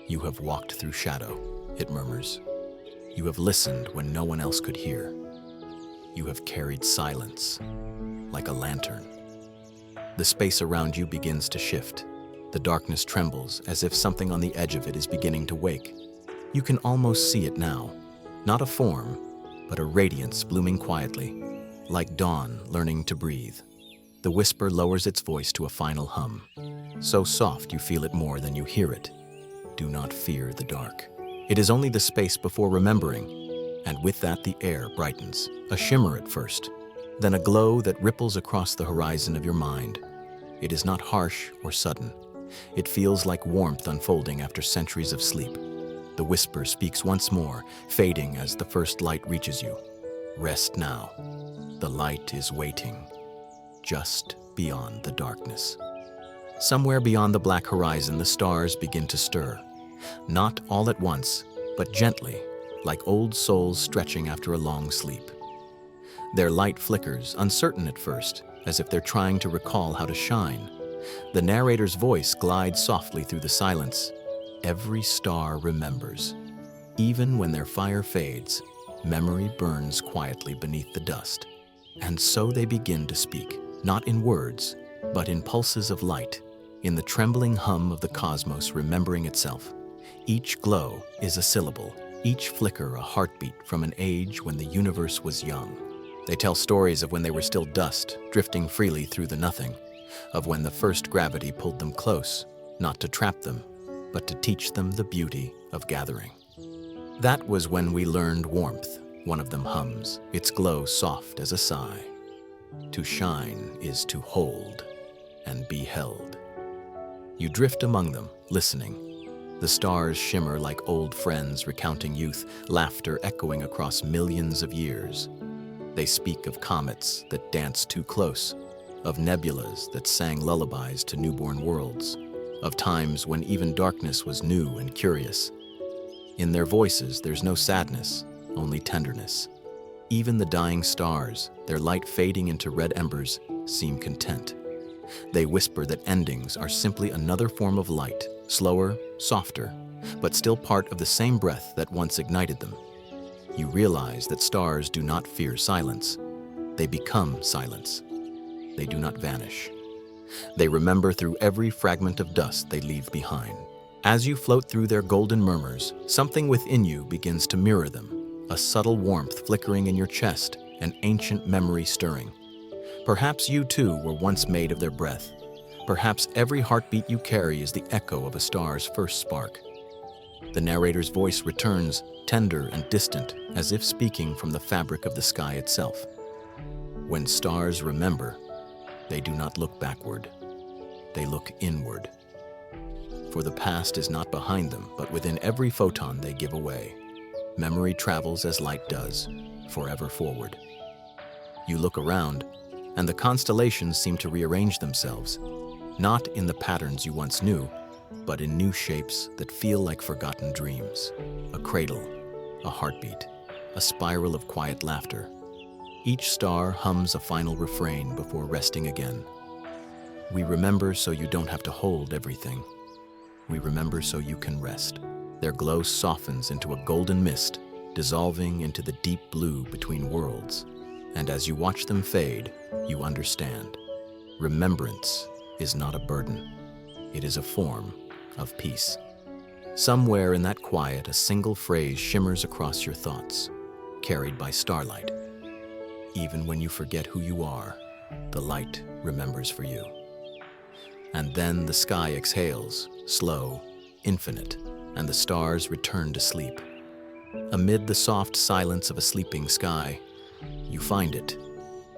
You have walked through shadow, it murmurs. You have listened when no one else could hear. You have carried silence, like a lantern. The space around you begins to shift. The darkness trembles as if something on the edge of it is beginning to wake. You can almost see it now, not a form, but a radiance blooming quietly, like dawn learning to breathe. The whisper lowers its voice to a final hum, so soft you feel it more than you hear it. Do not fear the dark. It is only the space before remembering, and with that the air brightens, a shimmer at first, then a glow that ripples across the horizon of your mind. It is not harsh or sudden. It feels like warmth unfolding after centuries of sleep. The whisper speaks once more, fading as the first light reaches you. Rest now. The light is waiting, just beyond the darkness. Somewhere beyond the black horizon, the stars begin to stir. Not all at once, but gently, like old souls stretching after a long sleep. Their light flickers, uncertain at first, as if they're trying to recall how to shine. The narrator's voice glides softly through the silence. Every star remembers. Even when their fire fades, memory burns quietly beneath the dust. And so they begin to speak, not in words, but in pulses of light, in the trembling hum of the cosmos remembering itself. Each glow is a syllable, each flicker a heartbeat from an age when the universe was young. They tell stories of when they were still dust, drifting freely through the nothing, of when the first gravity pulled them close, not to trap them, but to teach them the beauty of gathering. That was when we learned warmth, one of them hums, its glow soft as a sigh. To shine is to hold and be held. You drift among them, listening. The stars shimmer like old friends recounting youth, laughter echoing across millions of years. They speak of comets that danced too close, of nebulas that sang lullabies to newborn worlds, of times when even darkness was new and curious. In their voices, there's no sadness, only tenderness. Even the dying stars, their light fading into red embers, seem content. They whisper that endings are simply another form of light, slower, softer, but still part of the same breath that once ignited them. You realize that stars do not fear silence. They become silence. They do not vanish. They remember through every fragment of dust they leave behind. As you float through their golden murmurs, something within you begins to mirror them, a subtle warmth flickering in your chest, an ancient memory stirring. Perhaps you too were once made of their breath. Perhaps every heartbeat you carry is the echo of a star's first spark. The narrator's voice returns, tender and distant, as if speaking from the fabric of the sky itself. When stars remember, they do not look backward. They look inward. For the past is not behind them, but within every photon they give away. Memory travels as light does, forever forward. You look around, and the constellations seem to rearrange themselves, not in the patterns you once knew, but in new shapes that feel like forgotten dreams. A cradle, a heartbeat, a spiral of quiet laughter. Each star hums a final refrain before resting again. We remember so you don't have to hold everything. We remember so you can rest. Their glow softens into a golden mist, dissolving into the deep blue between worlds. And as you watch them fade, you understand. Remembrance is not a burden. It is a form of peace. Somewhere in that quiet, a single phrase shimmers across your thoughts, carried by starlight. Even when you forget who you are, the light remembers for you. And then the sky exhales, slow, infinite, and the stars return to sleep. Amid the soft silence of a sleeping sky, you find it,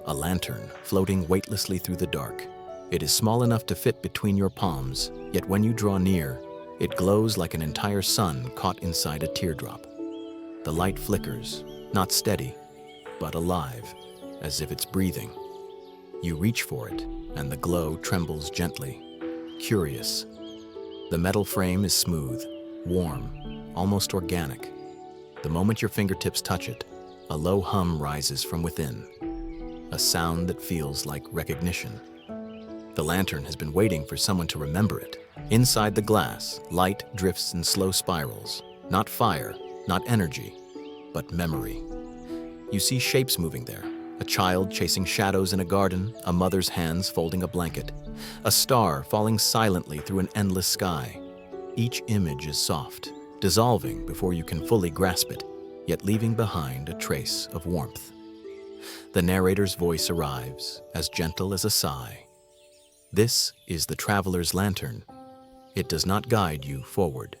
a lantern floating weightlessly through the dark. It is small enough to fit between your palms, yet when you draw near, it glows like an entire sun caught inside a teardrop. The light flickers, not steady, but alive, as if it's breathing. You reach for it, and the glow trembles gently, curious. The metal frame is smooth, warm, almost organic. The moment your fingertips touch it, a low hum rises from within, a sound that feels like recognition. The lantern has been waiting for someone to remember it. Inside the glass, light drifts in slow spirals, not fire, not energy, but memory. You see shapes moving there, a child chasing shadows in a garden, a mother's hands folding a blanket, a star falling silently through an endless sky. Each image is soft, dissolving before you can fully grasp it, yet leaving behind a trace of warmth. The narrator's voice arrives, as gentle as a sigh. This is the traveler's lantern. It does not guide you forward.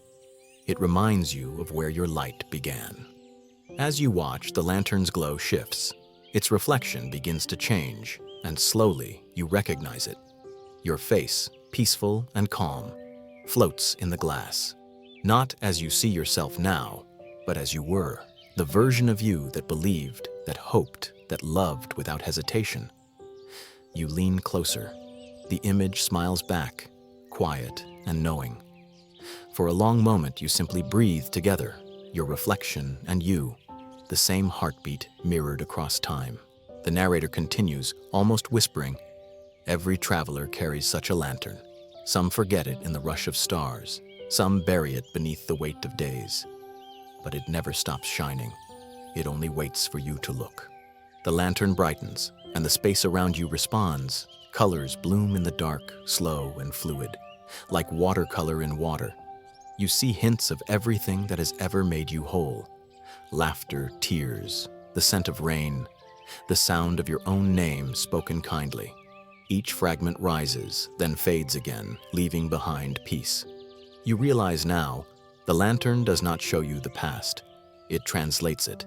It reminds you of where your light began. As you watch, the lantern's glow shifts. Its reflection begins to change, and slowly you recognize it. Your face, peaceful and calm, floats in the glass. Not as you see yourself now, but as you were. The version of you that believed, that hoped, that loved without hesitation. You lean closer. The image smiles back, quiet and knowing. For a long moment, you simply breathe together, your reflection and you, the same heartbeat mirrored across time. The narrator continues, almost whispering, "Every traveler carries such a lantern. Some forget it in the rush of stars. Some bury it beneath the weight of days. But it never stops shining. It only waits for you to look." The lantern brightens, and the space around you responds. Colors bloom in the dark, slow and fluid, like watercolor in water. You see hints of everything that has ever made you whole. Laughter, tears, the scent of rain, the sound of your own name spoken kindly. Each fragment rises, then fades again, leaving behind peace. You realize now, the lantern does not show you the past. It translates it.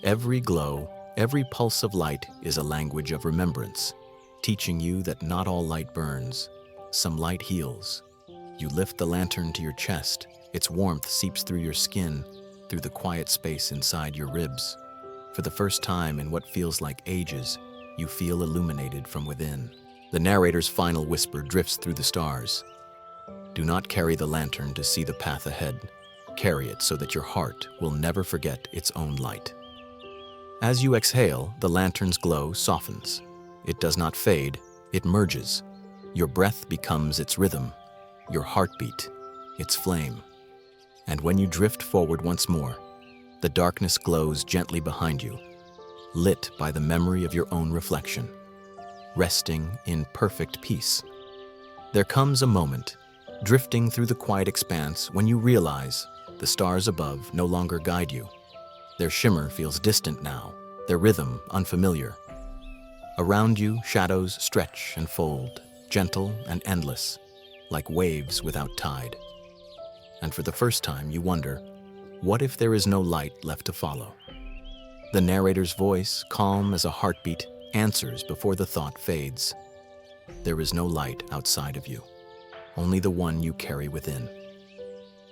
Every glow, every pulse of light is a language of remembrance, teaching you that not all light burns. Some light heals. You lift the lantern to your chest. Its warmth seeps through your skin, through the quiet space inside your ribs. For the first time in what feels like ages, you feel illuminated from within. The narrator's final whisper drifts through the stars. Do not carry the lantern to see the path ahead. Carry it so that your heart will never forget its own light. As you exhale, the lantern's glow softens. It does not fade, it merges. Your breath becomes its rhythm, your heartbeat, its flame. And when you drift forward once more, the darkness glows gently behind you, lit by the memory of your own reflection, resting in perfect peace. There comes a moment, drifting through the quiet expanse when you realize the stars above no longer guide you. Their shimmer feels distant now, their rhythm unfamiliar. Around you, shadows stretch and fold, gentle and endless, like waves without tide. And for the first time, you wonder, what if there is no light left to follow? The narrator's voice, calm as a heartbeat, answers before the thought fades. There is no light outside of you, only the one you carry within.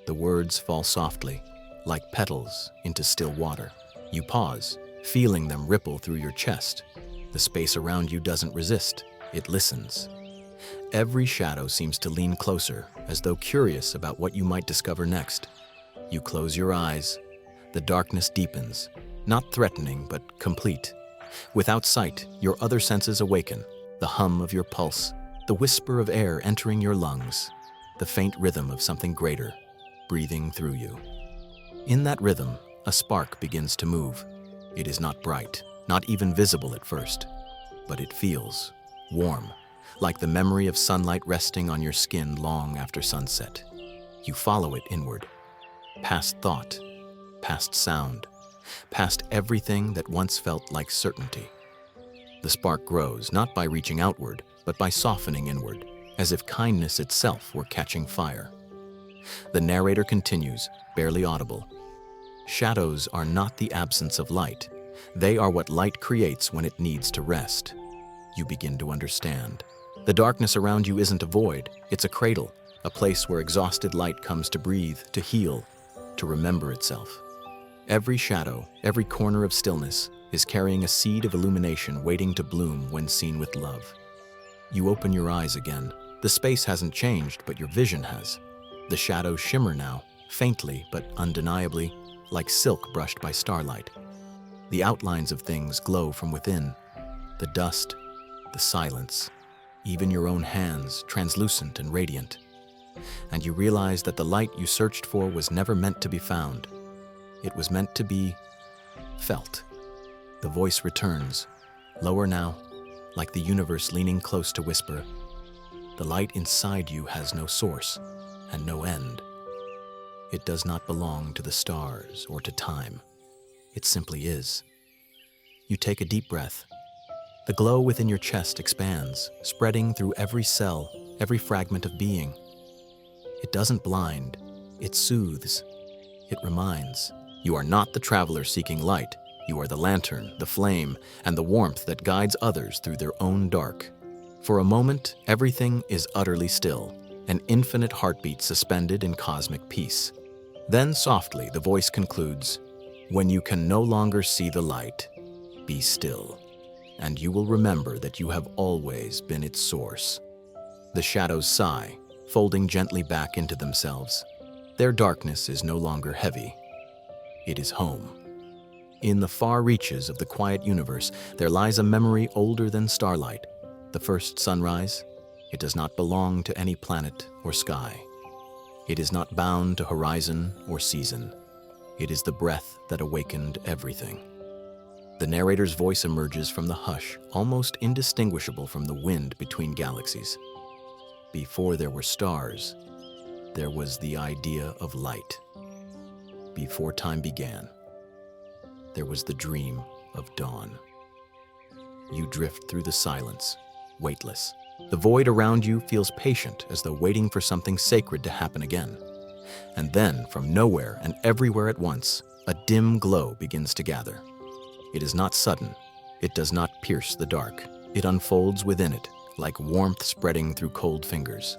The words fall softly, like petals into still water. You pause, feeling them ripple through your chest. The space around you doesn't resist, it listens. Every shadow seems to lean closer, as though curious about what you might discover next. You close your eyes. The darkness deepens, not threatening but complete. Without sight, your other senses awaken. The hum of your pulse, the whisper of air entering your lungs, the faint rhythm of something greater, breathing through you. In that rhythm, a spark begins to move. It is not bright, not even visible at first, but it feels warm, like the memory of sunlight resting on your skin long after sunset. You follow it inward, past thought, past sound, past everything that once felt like certainty. The spark grows not by reaching outward, but by softening inward, as if kindness itself were catching fire. The narrator continues, barely audible. Shadows are not the absence of light. They are what light creates when it needs to rest. You begin to understand. The darkness around you isn't a void, it's a cradle, a place where exhausted light comes to breathe, to heal, to remember itself. Every shadow, every corner of stillness, is carrying a seed of illumination waiting to bloom when seen with love. You open your eyes again. The space hasn't changed, but your vision has. The shadows shimmer now, faintly but undeniably, like silk brushed by starlight. The outlines of things glow from within. The dust, the silence, even your own hands, translucent and radiant. And you realize that the light you searched for was never meant to be found. It was meant to be felt. The voice returns, lower now, like the universe leaning close to whisper. The light inside you has no source and no end. It does not belong to the stars or to time. It simply is. You take a deep breath. The glow within your chest expands, spreading through every cell, every fragment of being. It doesn't blind, it soothes, it reminds. You are not the traveler seeking light. You are the lantern, the flame, and the warmth that guides others through their own dark. For a moment, everything is utterly still, an infinite heartbeat suspended in cosmic peace. Then softly, the voice concludes, "When you can no longer see the light, be still, and you will remember that you have always been its source." The shadows sigh, folding gently back into themselves. Their darkness is no longer heavy. It is home. In the far reaches of the quiet universe, there lies a memory older than starlight. The first sunrise, it does not belong to any planet or sky. It is not bound to horizon or season. It is the breath that awakened everything. The narrator's voice emerges from the hush, almost indistinguishable from the wind between galaxies. Before there were stars, there was the idea of light. Before time began, there was the dream of dawn. You drift through the silence, weightless. The void around you feels patient, as though waiting for something sacred to happen again. And then, from nowhere and everywhere at once, a dim glow begins to gather. It is not sudden. It does not pierce the dark. It unfolds within it, like warmth spreading through cold fingers.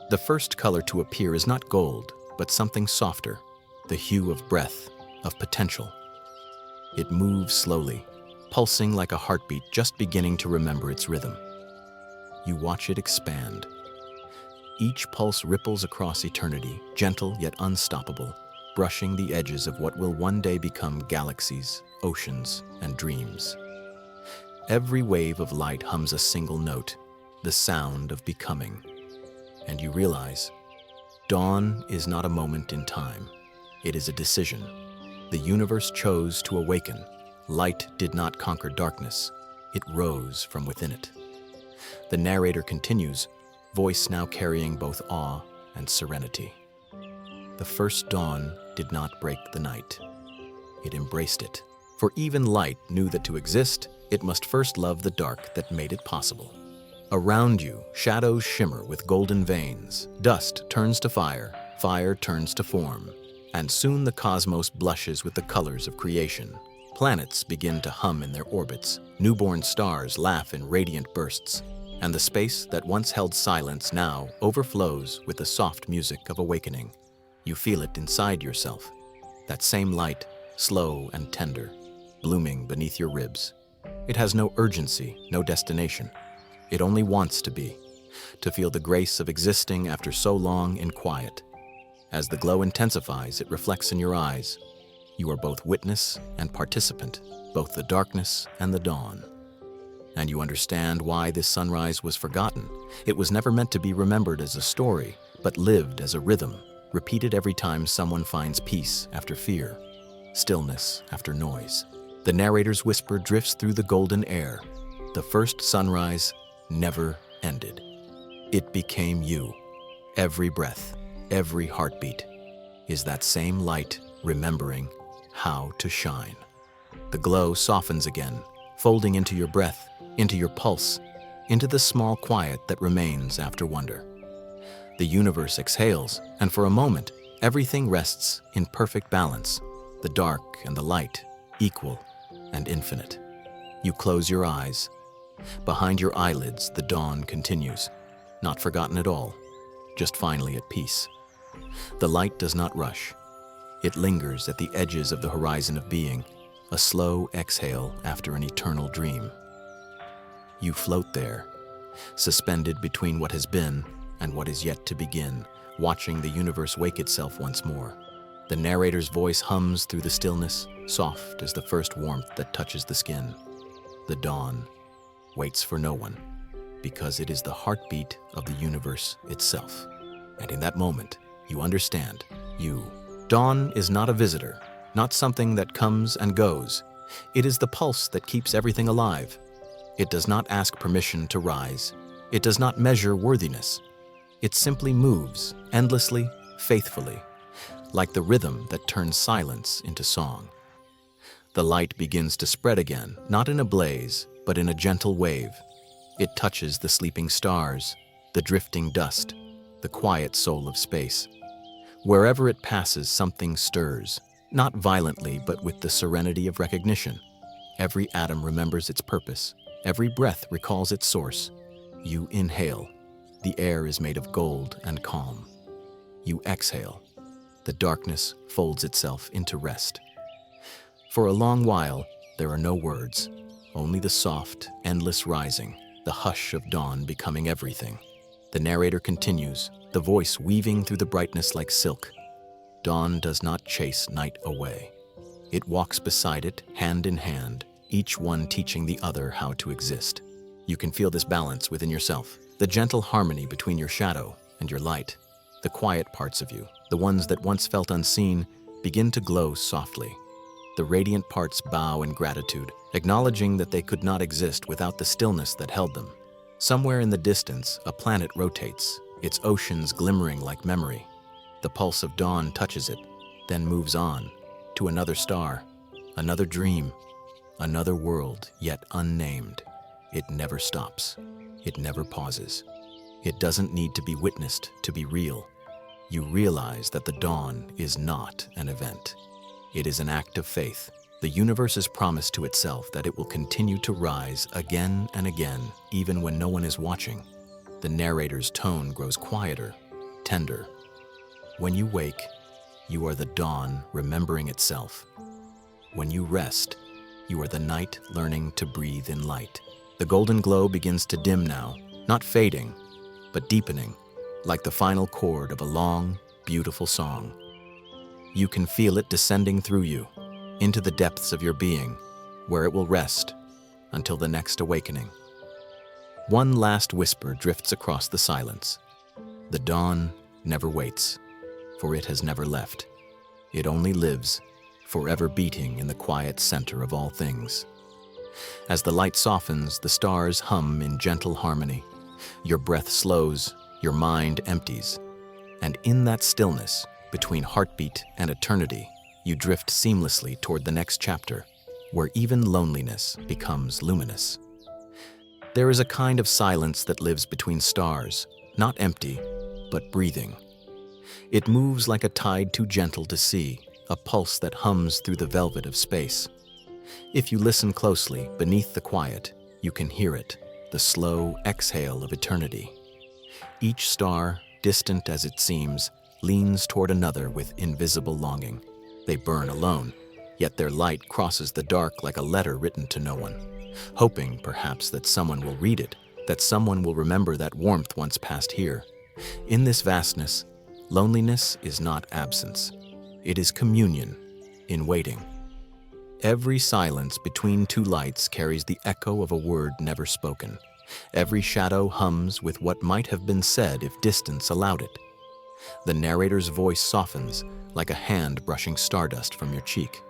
The first color to appear is not gold, but something softer, the hue of breath, of potential. It moves slowly, pulsing like a heartbeat just beginning to remember its rhythm. You watch it expand. Each pulse ripples across eternity, gentle yet unstoppable, brushing the edges of what will one day become galaxies, oceans, and dreams. Every wave of light hums a single note, the sound of becoming. And you realize, dawn is not a moment in time. It is a decision. The universe chose to awaken. Light did not conquer darkness. It rose from within it. The narrator continues, voice now carrying both awe and serenity. The first dawn did not break the night. It embraced it. For even light knew that to exist, it must first love the dark that made it possible. Around you, shadows shimmer with golden veins. Dust turns to fire, fire turns to form, and soon the cosmos blushes with the colors of creation. Planets begin to hum in their orbits, newborn stars laugh in radiant bursts, and the space that once held silence now overflows with the soft music of awakening. You feel it inside yourself, that same light, slow and tender, blooming beneath your ribs. It has no urgency, no destination. It only wants to be, to feel the grace of existing after so long in quiet. As the glow intensifies, it reflects in your eyes. You are both witness and participant, both the darkness and the dawn. And you understand why this sunrise was forgotten. It was never meant to be remembered as a story, but lived as a rhythm, repeated every time someone finds peace after fear, stillness after noise. The narrator's whisper drifts through the golden air. The first sunrise never ended. It became you. Every breath, every heartbeat is that same light remembering how to shine. The glow softens again, folding into your breath, into your pulse, into the small quiet that remains after wonder. The universe exhales, and for a moment, everything rests in perfect balance, the dark and the light, equal and infinite. You close your eyes. Behind your eyelids, the dawn continues, not forgotten at all, just finally at peace. The light does not rush. It lingers at the edges of the horizon of being, a slow exhale after an eternal dream. You float there, suspended between what has been and what is yet to begin, watching the universe wake itself once more. The narrator's voice hums through the stillness, soft as the first warmth that touches the skin. The dawn waits for no one, because it is the heartbeat of the universe itself. And in that moment, you understand, Dawn is not a visitor, not something that comes and goes. It is the pulse that keeps everything alive. It does not ask permission to rise. It does not measure worthiness. It simply moves, endlessly, faithfully, like the rhythm that turns silence into song. The light begins to spread again, not in a blaze, but in a gentle wave. It touches the sleeping stars, the drifting dust, the quiet soul of space. Wherever it passes, something stirs, not violently, but with the serenity of recognition. Every atom remembers its purpose. Every breath recalls its source. You inhale. The air is made of gold and calm. You exhale. The darkness folds itself into rest. For a long while, there are no words, only the soft, endless rising, the hush of dawn becoming everything. The narrator continues, the voice weaving through the brightness like silk. Dawn does not chase night away. It walks beside it, hand in hand, each one teaching the other how to exist. You can feel this balance within yourself, the gentle harmony between your shadow and your light. The quiet parts of you, the ones that once felt unseen, begin to glow softly. The radiant parts bow in gratitude, acknowledging that they could not exist without the stillness that held them. Somewhere in the distance, a planet rotates, its oceans glimmering like memory. The pulse of dawn touches it, then moves on to another star, another dream, another world yet unnamed. It never stops. It never pauses. It doesn't need to be witnessed to be real. You realize that the dawn is not an event. It is an act of faith. The universe's promise to itself that it will continue to rise again and again, even when no one is watching. The narrator's tone grows quieter, tender. When you wake, you are the dawn remembering itself. When you rest, you are the night learning to breathe in light. The golden glow begins to dim now, not fading, but deepening, like the final chord of a long, beautiful song. You can feel it descending through you, into the depths of your being, where it will rest until the next awakening. One last whisper drifts across the silence. The dawn never waits, for it has never left. It only lives, forever beating in the quiet center of all things. As the light softens, the stars hum in gentle harmony. Your breath slows, your mind empties, And in that stillness, between heartbeat and eternity, you drift seamlessly toward the next chapter, where even loneliness becomes luminous. There is a kind of silence that lives between stars, not empty, but breathing. It moves like a tide too gentle to see, a pulse that hums through the velvet of space. If you listen closely, beneath the quiet, you can hear it, the slow exhale of eternity. Each star, distant as it seems, leans toward another with invisible longing. They burn alone, yet their light crosses the dark like a letter written to no one, hoping, perhaps, that someone will read it, that someone will remember that warmth once passed here. In this vastness, loneliness is not absence. It is communion in waiting. Every silence between two lights carries the echo of a word never spoken. Every shadow hums with what might have been said if distance allowed it. The narrator's voice softens like a hand brushing stardust from your cheek.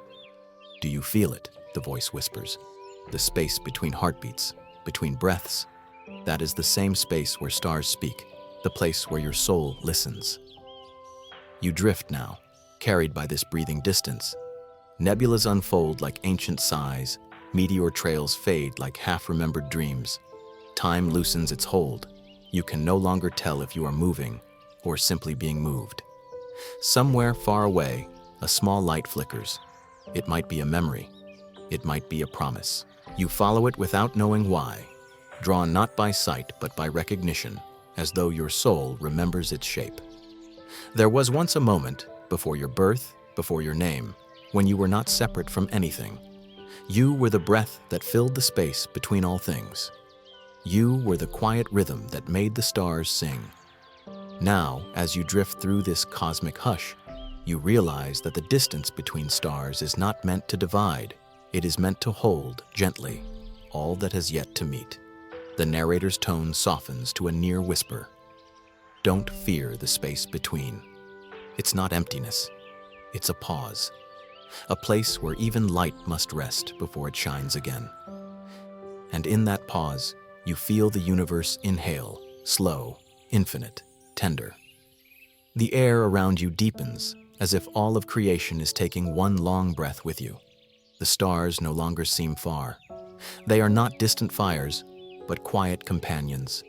"Do you feel it?" the voice whispers. "The space between heartbeats, between breaths. That is the same space where stars speak, the place where your soul listens." You drift now, carried by this breathing distance. Nebulas unfold like ancient sighs, meteor trails fade like half-remembered dreams. Time loosens its hold. You can no longer tell if you are moving or simply being moved. Somewhere far away, a small light flickers. It might be a memory. It might be a promise. You follow it without knowing why, drawn not by sight but by recognition, as though your soul remembers its shape. There was once a moment, before your birth, before your name, when you were not separate from anything. You were the breath that filled the space between all things. You were the quiet rhythm that made the stars sing. Now, as you drift through this cosmic hush, you realize that the distance between stars is not meant to divide. It is meant to hold, gently, all that has yet to meet. The narrator's tone softens to a near whisper. Don't fear the space between. It's not emptiness. It's a pause. A place where even light must rest before it shines again. And in that pause, you feel the universe inhale, slow, infinite, tender. The air around you deepens, as if all of creation is taking one long breath with you. The stars no longer seem far. They are not distant fires, but quiet companions,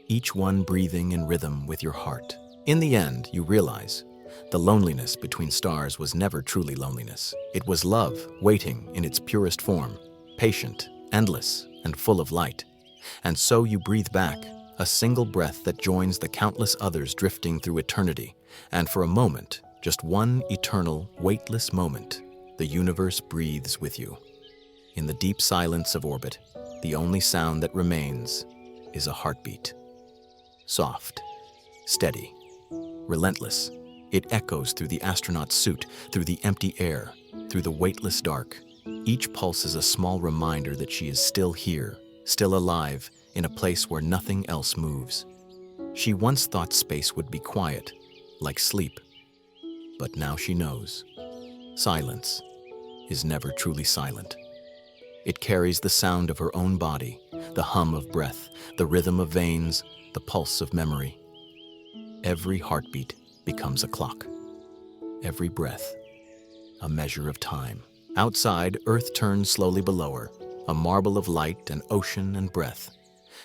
each one breathing in rhythm with your heart. In the end, you realize the loneliness between stars was never truly loneliness. It was love, waiting in its purest form, patient, endless, and full of light. And so you breathe back, a single breath that joins the countless others drifting through eternity. And for a moment, just one eternal, weightless moment, the universe breathes with you. In the deep silence of orbit, the only sound that remains is a heartbeat. Soft, steady, relentless. It echoes through the astronaut's suit, through the empty air, through the weightless dark. Each pulse is a small reminder that she is still here, still alive, in a place where nothing else moves. She once thought space would be quiet, like sleep. But now she knows. Silence is never truly silent. It carries the sound of her own body, the hum of breath, the rhythm of veins, the pulse of memory. Every heartbeat becomes a clock. Every breath, a measure of time. Outside, Earth turns slowly below her, a marble of light and ocean and breath.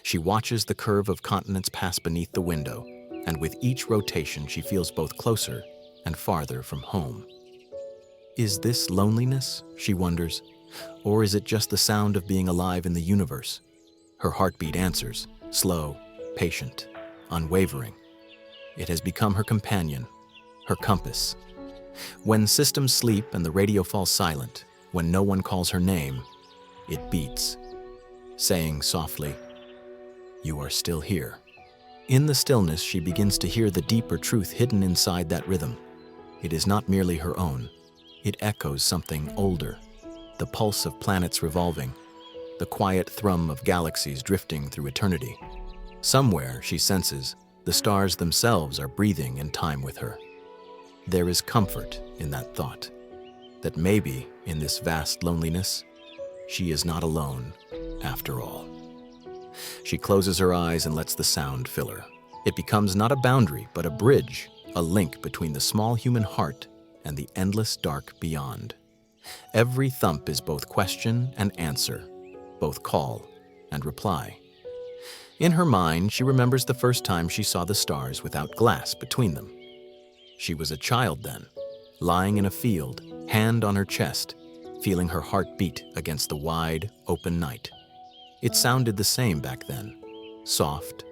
She watches the curve of continents pass beneath the window, and with each rotation she feels both closer and farther from home. Is this loneliness, she wonders, or is it just the sound of being alive in the universe? Her heartbeat answers, slow, patient, unwavering. It has become her companion, her compass. When systems sleep and the radio falls silent, when no one calls her name, it beats, saying softly, "You are still here." In the stillness, she begins to hear the deeper truth hidden inside that rhythm. It is not merely her own. It echoes something older, the pulse of planets revolving, the quiet thrum of galaxies drifting through eternity. Somewhere, she senses, the stars themselves are breathing in time with her. There is comfort in that thought, that maybe in this vast loneliness, she is not alone after all. She closes her eyes and lets the sound fill her. It becomes not a boundary, but a bridge, a link between the small human heart and the endless dark beyond. Every thump is both question and answer, both call and reply. In her mind, she remembers the first time she saw the stars without glass between them. She was a child then, lying in a field, hand on her chest, feeling her heart beat against the wide, open night. It sounded the same back then, soft,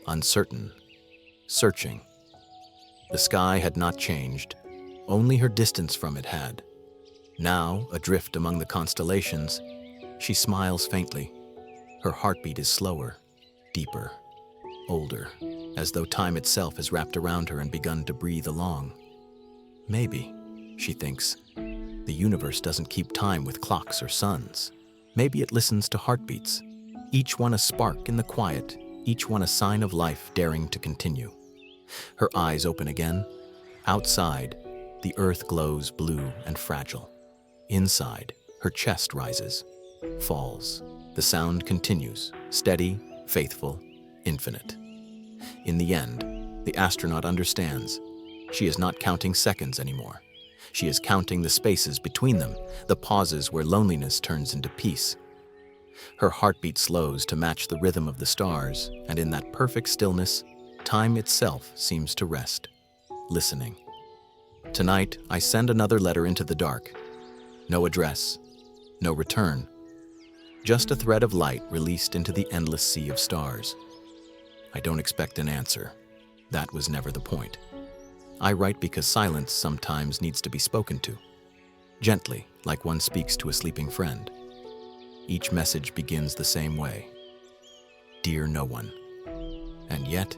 uncertain, searching. The sky had not changed, only her distance from it had. Now, adrift among the constellations, she smiles faintly. Her heartbeat is slower, deeper, older, as though time itself has wrapped around her and begun to breathe along. Maybe, she thinks, the universe doesn't keep time with clocks or suns. Maybe it listens to heartbeats, each one a spark in the quiet, each one a sign of life daring to continue. Her eyes open again. Outside, the earth glows blue and fragile. Inside, her chest rises, falls. The sound continues, steady, faithful, infinite. In the end, the astronaut understands. She is not counting seconds anymore. She is counting the spaces between them, the pauses where loneliness turns into peace. Her heartbeat slows to match the rhythm of the stars, and in that perfect stillness, time itself seems to rest, listening. Tonight, I send another letter into the dark. No address, no return. Just a thread of light released into the endless sea of stars. I don't expect an answer. That was never the point. I write because silence sometimes needs to be spoken to. Gently, like one speaks to a sleeping friend. Each message begins the same way. Dear no one. And yet,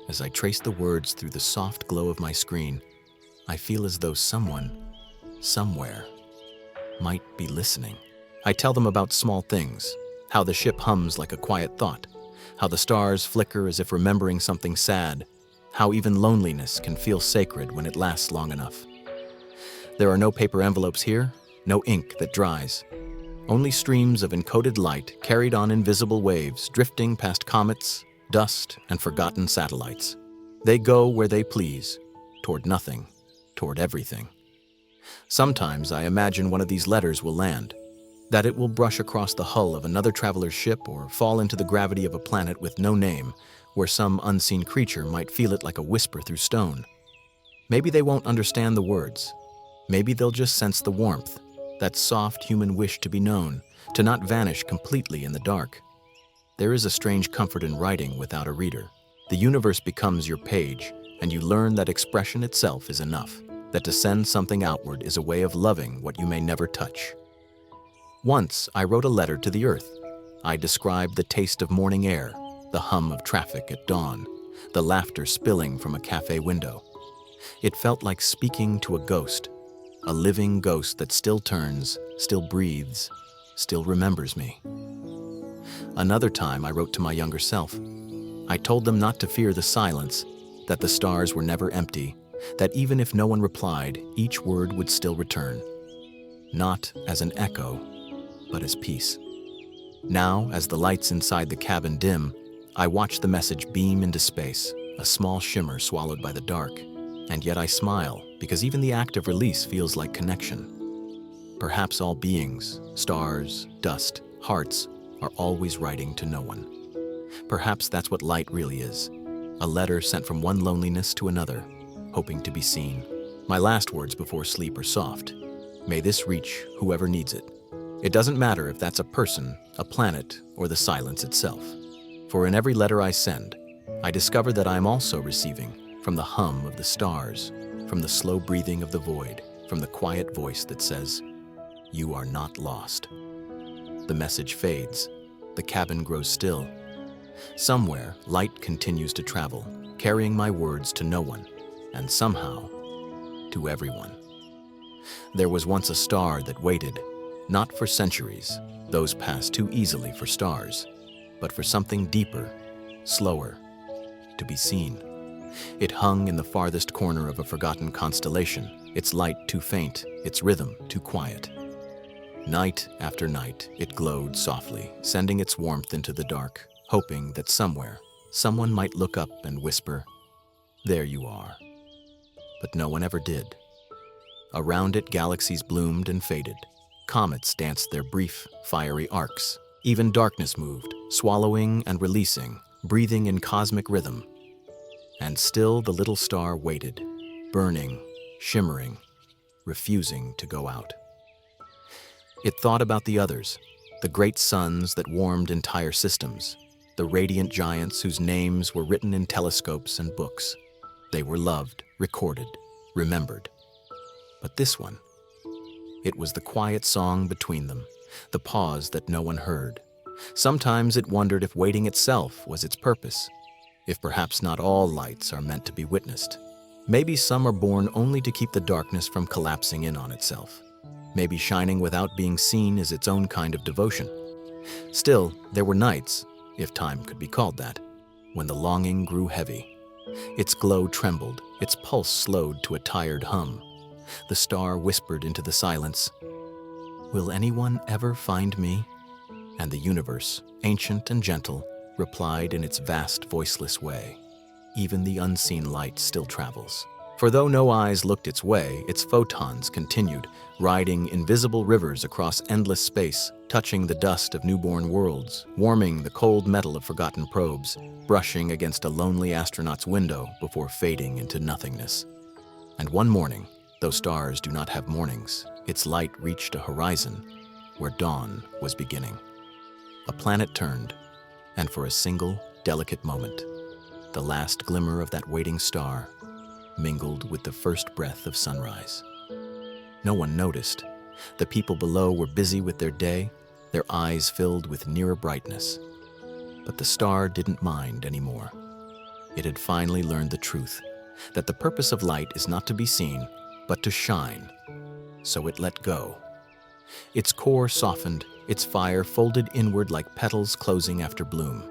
as I trace the words through the soft glow of my screen, I feel as though someone, somewhere, might be listening. I tell them about small things, how the ship hums like a quiet thought, how the stars flicker as if remembering something sad, how even loneliness can feel sacred when it lasts long enough. There are no paper envelopes here, no ink that dries. Only streams of encoded light carried on invisible waves drifting past comets, dust, and forgotten satellites. They go where they please, toward nothing, toward everything. Sometimes I imagine one of these letters will land, that it will brush across the hull of another traveler's ship or fall into the gravity of a planet with no name, where some unseen creature might feel it like a whisper through stone. Maybe they won't understand the words. Maybe they'll just sense the warmth, that soft human wish to be known, to not vanish completely in the dark. There is a strange comfort in writing without a reader. The universe becomes your page, and you learn that expression itself is enough, that to send something outward is a way of loving what you may never touch. Once, I wrote a letter to the earth. I described the taste of morning air, the hum of traffic at dawn, the laughter spilling from a cafe window. It felt like speaking to a ghost, a living ghost that still turns, still breathes, still remembers me. Another time I wrote to my younger self. I told them not to fear the silence, that the stars were never empty, that even if no one replied, each word would still return. Not as an echo, but as peace. Now, as the lights inside the cabin dim, I watch the message beam into space, a small shimmer swallowed by the dark. And yet I smile, because even the act of release feels like connection. Perhaps all beings, stars, dust, hearts, are always writing to no one. Perhaps that's what light really is, a letter sent from one loneliness to another, hoping to be seen. My last words before sleep are soft. May this reach whoever needs it. It doesn't matter if that's a person, a planet, or the silence itself. For in every letter I send, I discover that I am also receiving from the hum of the stars, from the slow breathing of the void, from the quiet voice that says, "You are not lost." The message fades. The cabin grows still. Somewhere, light continues to travel, carrying my words to no one, and somehow, to everyone. There was once a star that waited, not for centuries, those pass too easily for stars, but for something deeper, slower, to be seen. It hung in the farthest corner of a forgotten constellation, its light too faint, its rhythm too quiet. Night after night, it glowed softly, sending its warmth into the dark, hoping that somewhere, someone might look up and whisper, "There you are." but no one ever did. Around it, galaxies bloomed and faded. Comets danced their brief, fiery arcs. Even darkness moved, swallowing and releasing, breathing in cosmic rhythm. And still the little star waited, burning, shimmering, refusing to go out. It thought about the others, the great suns that warmed entire systems, the radiant giants whose names were written in telescopes and books. They were loved, recorded, remembered. But this one, it was the quiet song between them, the pause that no one heard. Sometimes it wondered if waiting itself was its purpose, if perhaps not all lights are meant to be witnessed. Maybe some are born only to keep the darkness from collapsing in on itself. Maybe shining without being seen is its own kind of devotion. Still, there were nights, if time could be called that, when the longing grew heavy. Its glow trembled, its pulse slowed to a tired hum. The star whispered into the silence, "Will anyone ever find me?" And the universe, ancient and gentle, replied in its vast, voiceless way. Even the unseen light still travels. For though no eyes looked its way, its photons continued, riding invisible rivers across endless space, touching the dust of newborn worlds, warming the cold metal of forgotten probes, brushing against a lonely astronaut's window before fading into nothingness. And one morning, though stars do not have mornings, its light reached a horizon where dawn was beginning. A planet turned, and for a single, delicate moment, the last glimmer of that waiting star mingled with the first breath of sunrise. No one noticed. The people below were busy with their day, their eyes filled with nearer brightness. But the star didn't mind anymore. It had finally learned the truth, that the purpose of light is not to be seen, but to shine. So it let go. Its core softened, its fire folded inward like petals closing after bloom.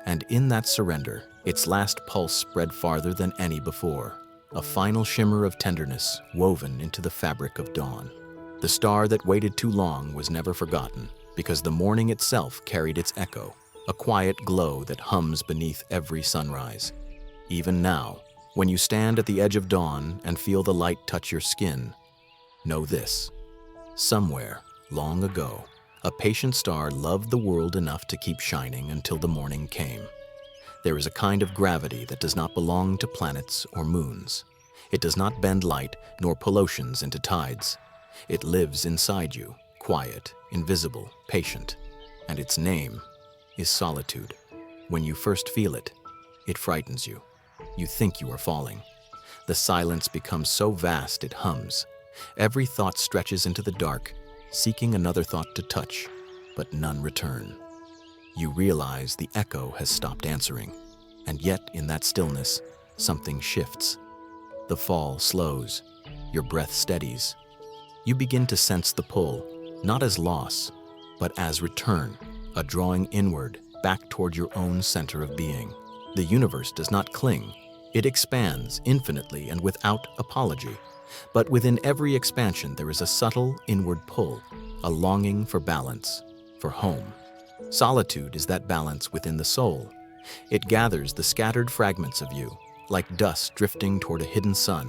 And in that surrender, its last pulse spread farther than any before, a final shimmer of tenderness woven into the fabric of dawn. The star that waited too long was never forgotten, because the morning itself carried its echo, a quiet glow that hums beneath every sunrise. Even now, when you stand at the edge of dawn and feel the light touch your skin, know this: somewhere, long ago, a patient star loved the world enough to keep shining until the morning came. There is a kind of gravity that does not belong to planets or moons. It does not bend light nor pull oceans into tides. It lives inside you, quiet, invisible, patient. And its name is solitude. When you first feel it, it frightens you. You think you are falling. The silence becomes so vast it hums. Every thought stretches into the dark, seeking another thought to touch, but none return. You realize the echo has stopped answering, and yet in that stillness, something shifts. The fall slows, your breath steadies. You begin to sense the pull, not as loss, but as return, a drawing inward, back toward your own center of being. The universe does not cling. It expands infinitely and without apology. But within every expansion there is a subtle inward pull, a longing for balance, for home. Solitude is that balance within the soul. It gathers the scattered fragments of you, like dust drifting toward a hidden sun.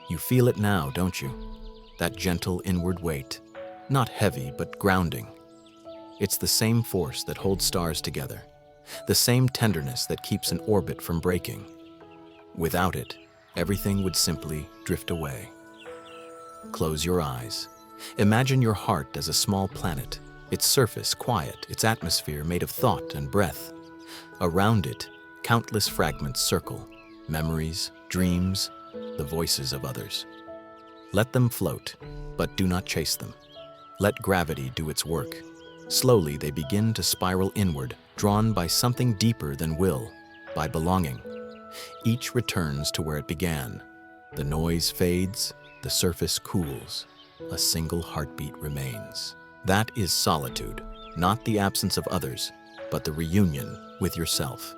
You feel it now, don't you? That gentle inward weight, not heavy but grounding. It's the same force that holds stars together, the same tenderness that keeps an orbit from breaking. Without it, everything would simply drift away. Close your eyes. Imagine your heart as a small planet, its surface quiet, its atmosphere made of thought and breath. Around it, countless fragments circle, memories, dreams, the voices of others. Let them float, but do not chase them. Let gravity do its work. Slowly they begin to spiral inward, drawn by something deeper than will, by belonging. Each returns to where it began. The noise fades, the surface cools. A single heartbeat remains. That is solitude, not the absence of others, but the reunion with yourself.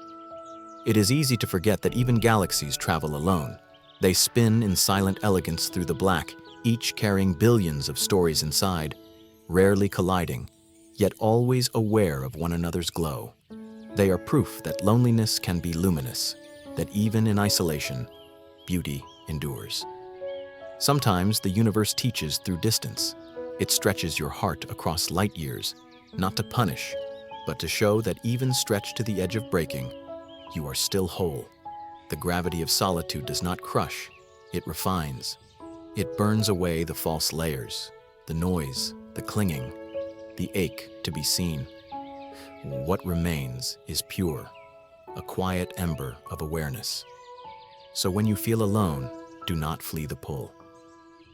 It is easy to forget that even galaxies travel alone. They spin in silent elegance through the black, each carrying billions of stories inside, rarely colliding, yet always aware of one another's glow. They are proof that loneliness can be luminous, that even in isolation, beauty endures. Sometimes the universe teaches through distance. It stretches your heart across light years, not to punish, but to show that even stretched to the edge of breaking, you are still whole. The gravity of solitude does not crush, it refines. It burns away the false layers, the noise, the clinging, the ache to be seen. What remains is pure, a quiet ember of awareness. So when you feel alone, do not flee the pull.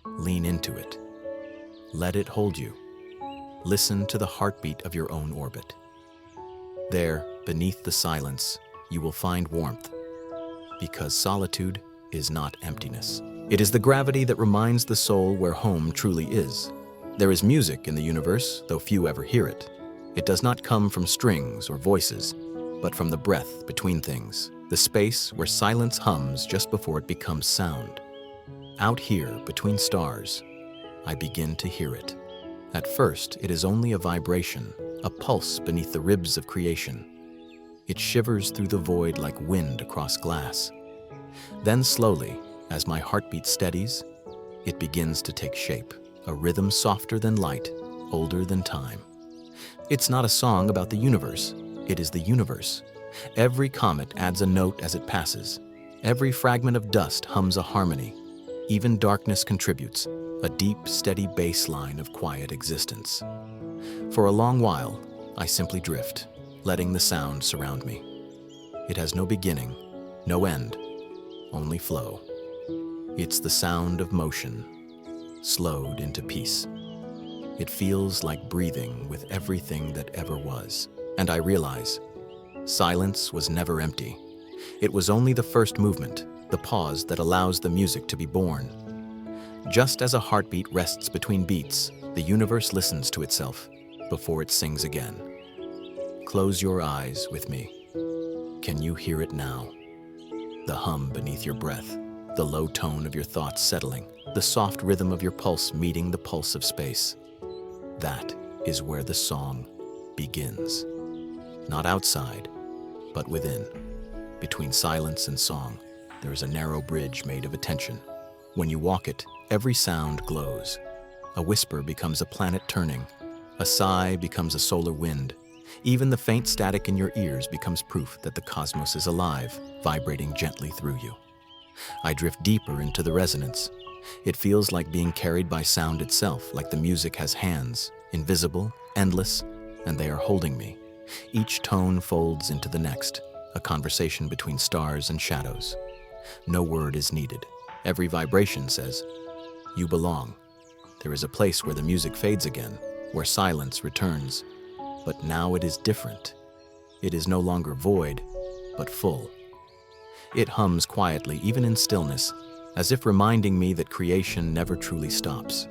Lean into it. Let it hold you. Listen to the heartbeat of your own orbit. There, beneath the silence, you will find warmth, because solitude is not emptiness. It is the gravity that reminds the soul where home truly is. There is music in the universe, though few ever hear it. It does not come from strings or voices, but from the breath between things, the space where silence hums just before it becomes sound. Out here, between stars, I begin to hear it. At first, it is only a vibration, a pulse beneath the ribs of creation. It shivers through the void like wind across glass. Then slowly, as my heartbeat steadies, it begins to take shape, a rhythm softer than light, older than time. It's not a song about the universe, it is the universe. Every comet adds a note as it passes. Every fragment of dust hums a harmony. Even darkness contributes, a deep, steady bass line of quiet existence. For a long while, I simply drift, letting the sound surround me. It has no beginning, no end, only flow. It's the sound of motion, slowed into peace. It feels like breathing with everything that ever was. And I realize, silence was never empty. It was only the first movement, the pause that allows the music to be born. Just as a heartbeat rests between beats, the universe listens to itself before it sings again. Close your eyes with me. Can you hear it now? The hum beneath your breath, the low tone of your thoughts settling, the soft rhythm of your pulse meeting the pulse of space. That is where the song begins. Not outside, but within. Between silence and song, there is a narrow bridge made of attention. When you walk it, every sound glows. A whisper becomes a planet turning. A sigh becomes a solar wind. Even the faint static in your ears becomes proof that the cosmos is alive, vibrating gently through you. I drift deeper into the resonance. It feels like being carried by sound itself, like the music has hands, invisible, endless, and they are holding me. Each tone folds into the next, a conversation between stars and shadows. No word is needed. Every vibration says, "You belong." There is a place where the music fades again, where silence returns. But now it is different. It is no longer void, but full. It hums quietly, even in stillness, as if reminding me that creation never truly stops.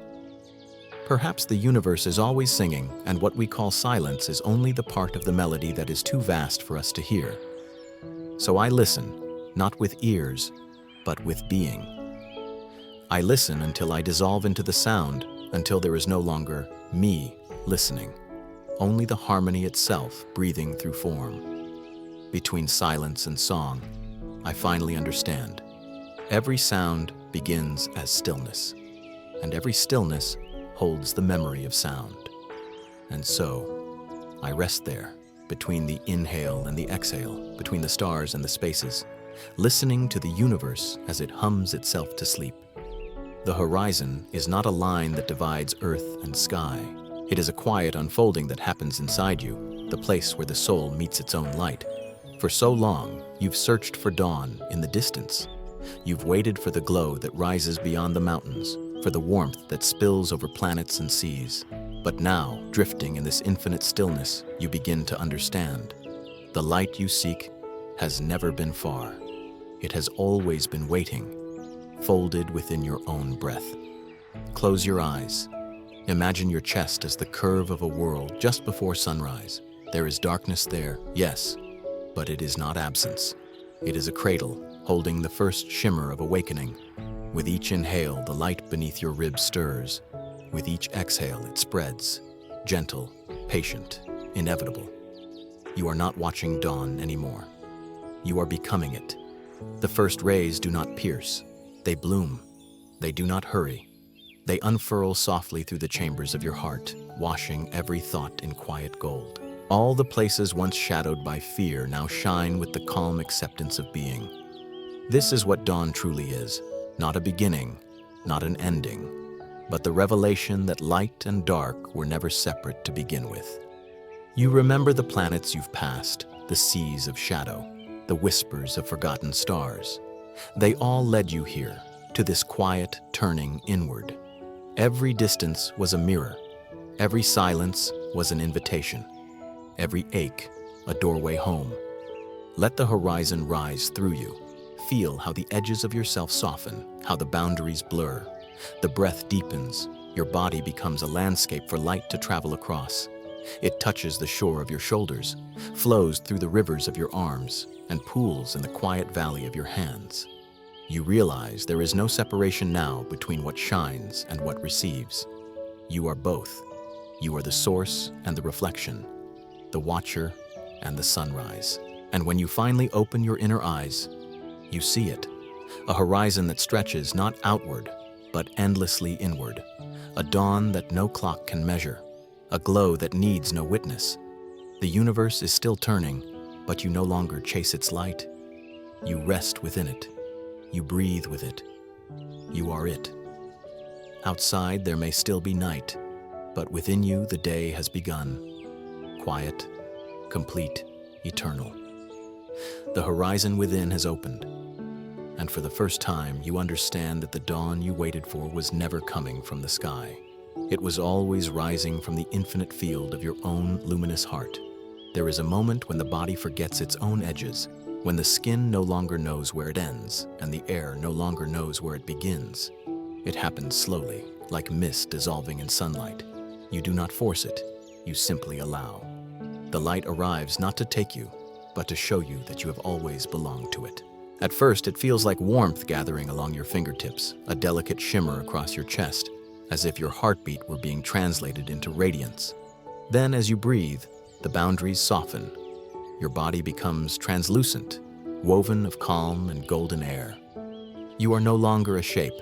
Perhaps the universe is always singing, and what we call silence is only the part of the melody that is too vast for us to hear. So I listen, not with ears, but with being. I listen until I dissolve into the sound, until there is no longer me listening, only the harmony itself breathing through form. Between silence and song, I finally understand. Every sound begins as stillness, and every stillness holds the memory of sound. And so, I rest there, between the inhale and the exhale, between the stars and the spaces, listening to the universe as it hums itself to sleep. The horizon is not a line that divides earth and sky. It is a quiet unfolding that happens inside you, the place where the soul meets its own light. For so long, you've searched for dawn in the distance. You've waited for the glow that rises beyond the mountains, for the warmth that spills over planets and seas. But now, drifting in this infinite stillness, you begin to understand. The light you seek has never been far. It has always been waiting, folded within your own breath. Close your eyes. Imagine your chest as the curve of a world just before sunrise. There is darkness there, yes, but it is not absence. It is a cradle, holding the first shimmer of awakening. With each inhale, the light beneath your ribs stirs. With each exhale, it spreads, gentle, patient, inevitable. You are not watching dawn anymore. You are becoming it. The first rays do not pierce. They bloom. They do not hurry. They unfurl softly through the chambers of your heart, washing every thought in quiet gold. All the places once shadowed by fear now shine with the calm acceptance of being. This is what dawn truly is, not a beginning, not an ending, but the revelation that light and dark were never separate to begin with. You remember the planets you've passed, the seas of shadow, the whispers of forgotten stars. They all led you here, to this quiet turning inward. Every distance was a mirror. Every silence was an invitation. Every ache, a doorway home. Let the horizon rise through you. Feel how the edges of yourself soften, how the boundaries blur. The breath deepens. Your body becomes a landscape for light to travel across. It touches the shore of your shoulders, flows through the rivers of your arms, and pools in the quiet valley of your hands. You realize there is no separation now between what shines and what receives. You are both. You are the source and the reflection, the watcher and the sunrise. And when you finally open your inner eyes, you see it, a horizon that stretches not outward, but endlessly inward, a dawn that no clock can measure, a glow that needs no witness. The universe is still turning, but you no longer chase its light. You rest within it. You breathe with it. You are it. Outside there may still be night, but within you the day has begun. Quiet, complete, eternal. The horizon within has opened, and for the first time you understand that the dawn you waited for was never coming from the sky. It was always rising from the infinite field of your own luminous heart. There is a moment when the body forgets its own edges, when the skin no longer knows where it ends, and the air no longer knows where it begins. It happens slowly, like mist dissolving in sunlight. You do not force it, you simply allow. The light arrives not to take you, but to show you that you have always belonged to it. At first, it feels like warmth gathering along your fingertips, a delicate shimmer across your chest, as if your heartbeat were being translated into radiance. Then, as you breathe, the boundaries soften. Your body becomes translucent, woven of calm and golden air. You are no longer a shape.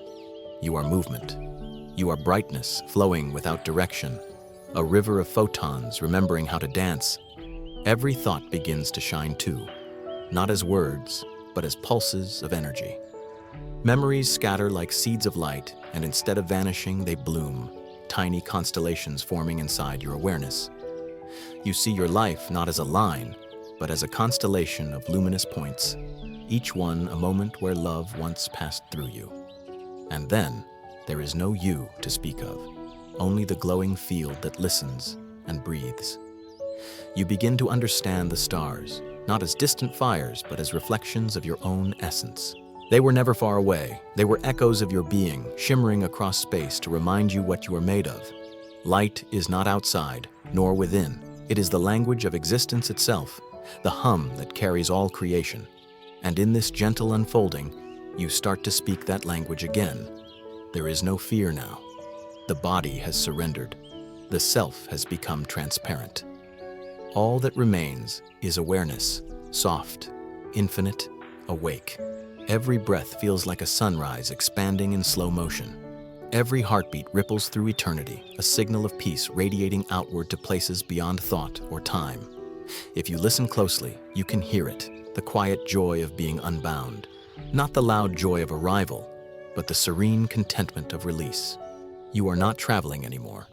You are movement. You are brightness flowing without direction, a river of photons remembering how to dance. Every thought begins to shine too, not as words, but as pulses of energy. Memories scatter like seeds of light, and instead of vanishing, they bloom, tiny constellations forming inside your awareness. You see your life not as a line, but as a constellation of luminous points, each one a moment where love once passed through you. And then, there is no you to speak of, only the glowing field that listens and breathes. You begin to understand the stars, not as distant fires, but as reflections of your own essence. They were never far away. They were echoes of your being, shimmering across space to remind you what you are made of. Light is not outside, nor within. It is the language of existence itself, the hum that carries all creation. And in this gentle unfolding, you start to speak that language again. There is no fear now. The body has surrendered. The self has become transparent. All that remains is awareness, soft, infinite, awake. Every breath feels like a sunrise expanding in slow motion. Every heartbeat ripples through eternity, a signal of peace radiating outward to places beyond thought or time. If you listen closely, you can hear it, the quiet joy of being unbound. Not the loud joy of arrival, but the serene contentment of release. You are not traveling anymore.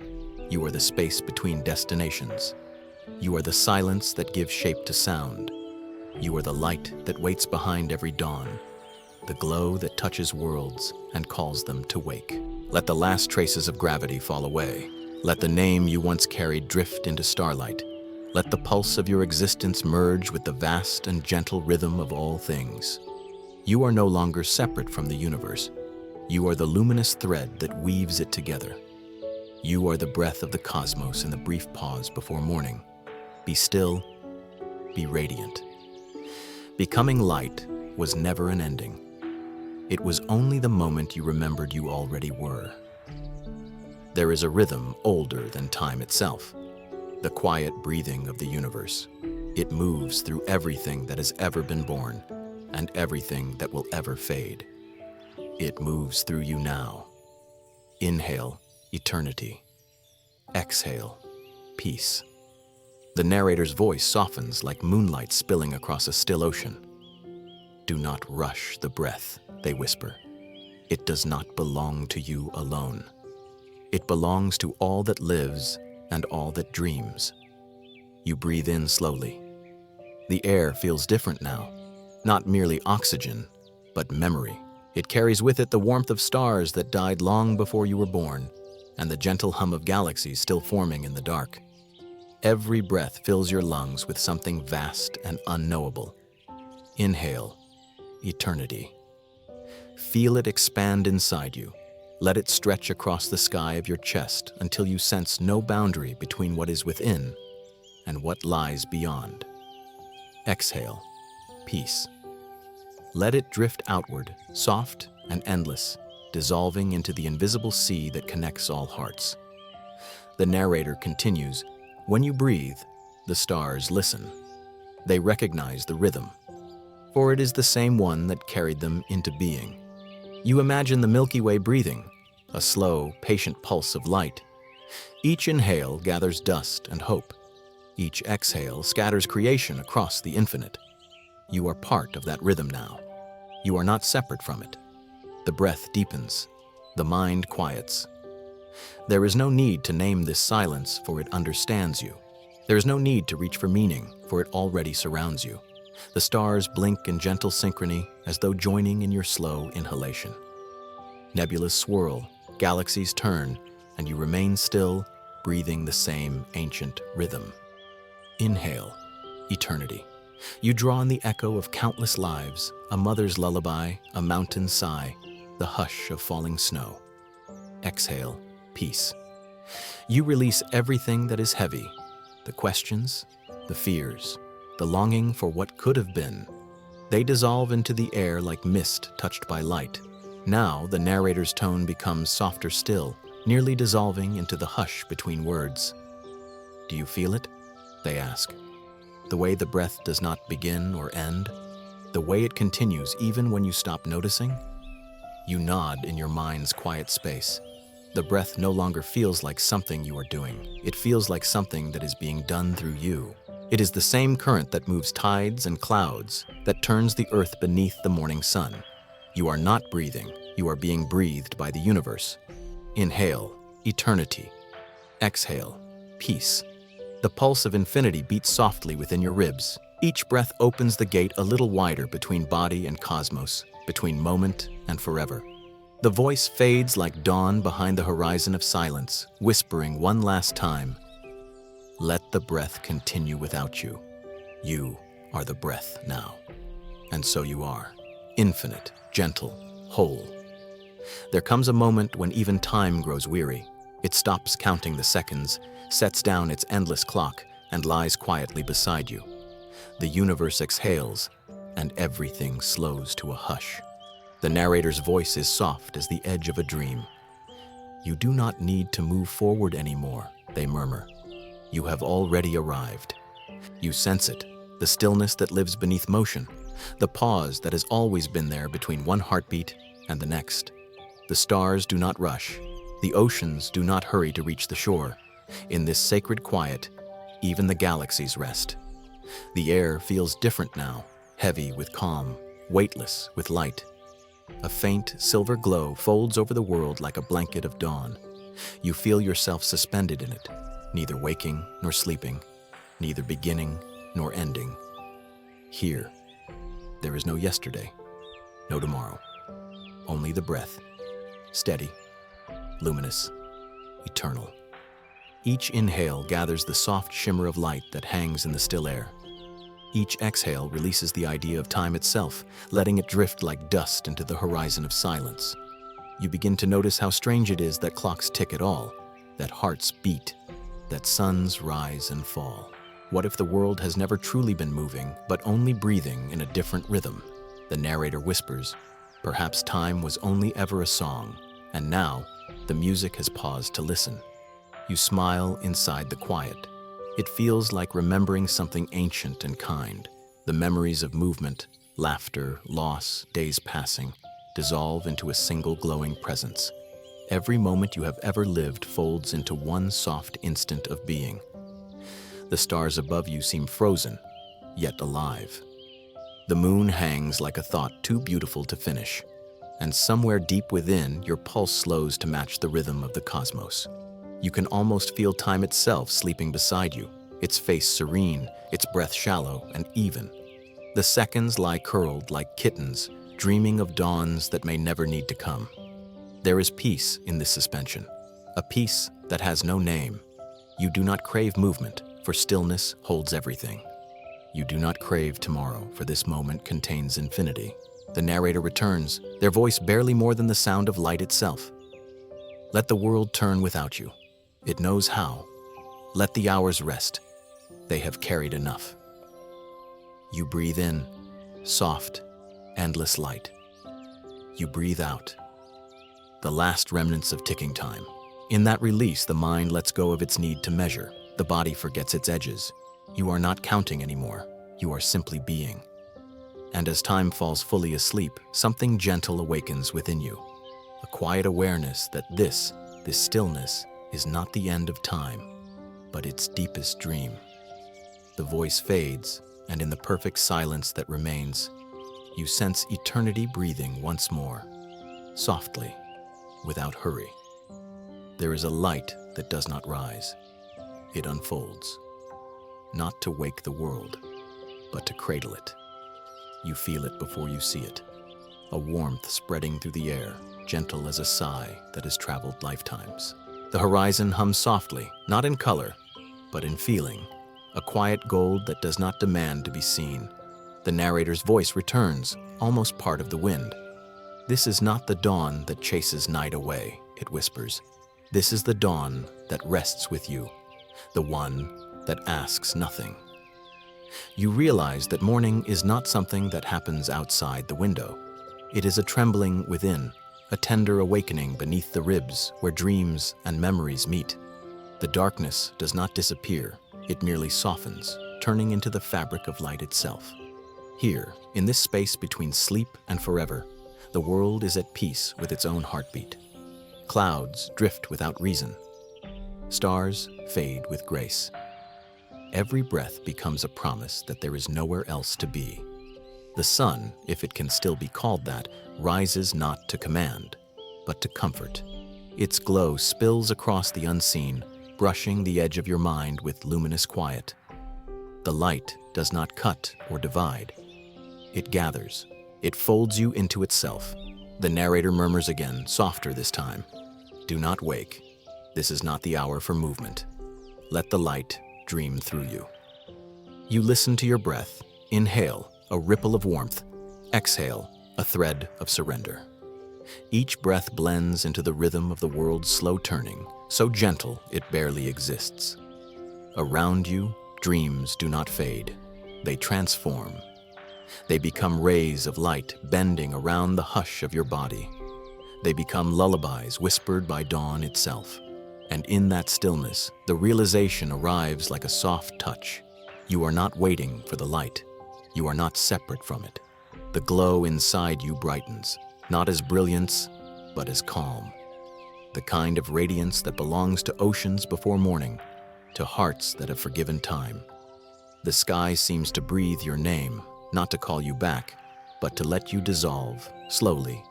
You are the space between destinations. You are the silence that gives shape to sound. You are the light that waits behind every dawn, the glow that touches worlds and calls them to wake. Let the last traces of gravity fall away. Let the name you once carried drift into starlight. Let the pulse of your existence merge with the vast and gentle rhythm of all things. You are no longer separate from the universe. You are the luminous thread that weaves it together. You are the breath of the cosmos in the brief pause before morning. Be still, be radiant. Becoming light was never an ending. It was only the moment you remembered you already were. There is a rhythm older than time itself, the quiet breathing of the universe. It moves through everything that has ever been born and everything that will ever fade. It moves through you now. Inhale, eternity. Exhale, peace. The narrator's voice softens like moonlight spilling across a still ocean. Do not rush the breath, they whisper. It does not belong to you alone. It belongs to all that lives and all that dreams. You breathe in slowly. The air feels different now, not merely oxygen, but memory. It carries with it the warmth of stars that died long before you were born, and the gentle hum of galaxies still forming in the dark. Every breath fills your lungs with something vast and unknowable. Inhale, eternity. Feel it expand inside you. Let it stretch across the sky of your chest until you sense no boundary between what is within and what lies beyond. Exhale, peace. Let it drift outward, soft and endless, dissolving into the invisible sea that connects all hearts. The narrator continues, when you breathe, the stars listen. They recognize the rhythm, for it is the same one that carried them into being. You imagine the Milky Way breathing, a slow, patient pulse of light. Each inhale gathers dust and hope. Each exhale scatters creation across the infinite. You are part of that rhythm now. You are not separate from it. The breath deepens. The mind quiets. There is no need to name this silence, for it understands you. There is no need to reach for meaning, for it already surrounds you. The stars blink in gentle synchrony as though joining in your slow inhalation. Nebulas swirl, galaxies turn, and you remain still, breathing the same ancient rhythm. Inhale, eternity. You draw in the echo of countless lives, a mother's lullaby, a mountain's sigh, the hush of falling snow. Exhale, peace. You release everything that is heavy, the questions, the fears, the longing for what could have been. They dissolve into the air like mist touched by light. Now the narrator's tone becomes softer still, nearly dissolving into the hush between words. Do you feel it? They ask. The way the breath does not begin or end, the way it continues even when you stop noticing. You nod in your mind's quiet space. The breath no longer feels like something you are doing. It feels like something that is being done through you. It is the same current that moves tides and clouds, that turns the earth beneath the morning sun. You are not breathing, you are being breathed by the universe. Inhale, eternity. Exhale, peace. The pulse of infinity beats softly within your ribs. Each breath opens the gate a little wider between body and cosmos, between moment and forever. The voice fades like dawn behind the horizon of silence, whispering one last time, let the breath continue without you. You are the breath now. And so you are, infinite, gentle, whole. There comes a moment when even time grows weary. It stops counting the seconds, sets down its endless clock, and lies quietly beside you. The universe exhales, and everything slows to a hush. The narrator's voice is soft as the edge of a dream. You do not need to move forward anymore, they murmur. You have already arrived. You sense it, the stillness that lives beneath motion, the pause that has always been there between one heartbeat and the next. The stars do not rush. The oceans do not hurry to reach the shore. In this sacred quiet, even the galaxies rest. The air feels different now, heavy with calm, weightless with light. A faint silver glow folds over the world like a blanket of dawn. You feel yourself suspended in it, neither waking nor sleeping, neither beginning nor ending. Here, there is no yesterday, no tomorrow, only the breath, steady, luminous, eternal. Each inhale gathers the soft shimmer of light that hangs in the still air. Each exhale releases the idea of time itself, letting it drift like dust into the horizon of silence. You begin to notice how strange it is that clocks tick at all, that hearts beat, that suns rise and fall. What if the world has never truly been moving, but only breathing in a different rhythm? The narrator whispers, perhaps time was only ever a song, and now the music has paused to listen. You smile inside the quiet. It feels like remembering something ancient and kind, the memories of movement, laughter, loss, days passing. dissolve into a single glowing presence. Every moment you have ever lived folds into one soft instant of being. The stars above you seem frozen, yet alive. The moon hangs like a thought too beautiful to finish, and somewhere deep within, your pulse slows to match the rhythm of the cosmos. You can almost feel time itself sleeping beside you, its face serene, its breath shallow and even. The seconds lie curled like kittens, dreaming of dawns that may never need to come. There is peace in this suspension, a peace that has no name. You do not crave movement, for stillness holds everything. You do not crave tomorrow, for this moment contains infinity. The narrator returns, their voice barely more than the sound of light itself. Let the world turn without you. It knows how. Let the hours rest. They have carried enough. You breathe in, soft, endless light. You breathe out, the last remnants of ticking time. In that release, the mind lets go of its need to measure. The body forgets its edges. You are not counting anymore. You are simply being. And as time falls fully asleep, something gentle awakens within you. A quiet awareness that this stillness, is not the end of time, but its deepest dream. The voice fades, and in the perfect silence that remains, you sense eternity breathing once more, softly, without hurry. There is a light that does not rise. It unfolds, not to wake the world, but to cradle it. You feel it before you see it, a warmth spreading through the air, gentle as a sigh that has traveled lifetimes. The horizon hums softly, not in color, but in feeling, a quiet gold that does not demand to be seen. The narrator's voice returns, almost part of the wind. This is not the dawn that chases night away, it whispers. This is the dawn that rests with you, the one that asks nothing. You realize that morning is not something that happens outside the window. It is a trembling within, a tender awakening beneath the ribs where dreams and memories meet. The darkness does not disappear, it merely softens, turning into the fabric of light itself. Here, in this space between sleep and forever, the world is at peace with its own heartbeat. Clouds drift without reason. Stars fade with grace. Every breath becomes a promise that there is nowhere else to be. The sun, if it can still be called that, rises not to command, but to comfort. Its glow spills across the unseen, brushing the edge of your mind with luminous quiet. The light does not cut or divide. It gathers. It folds you into itself. The narrator murmurs again, softer this time. Do not wake. This is not the hour for movement. Let the light dream through you. You listen to your breath. Inhale, a ripple of warmth. Exhale, a thread of surrender. Each breath blends into the rhythm of the world's slow turning, so gentle it barely exists. Around you, dreams do not fade. They transform. They become rays of light bending around the hush of your body. They become lullabies whispered by dawn itself. And in that stillness, the realization arrives like a soft touch. You are not waiting for the light. You are not separate from it. The glow inside you brightens, not as brilliance, but as calm. The kind of radiance that belongs to oceans before morning, to hearts that have forgiven time. The sky seems to breathe your name, not to call you back, but to let you dissolve, slowly,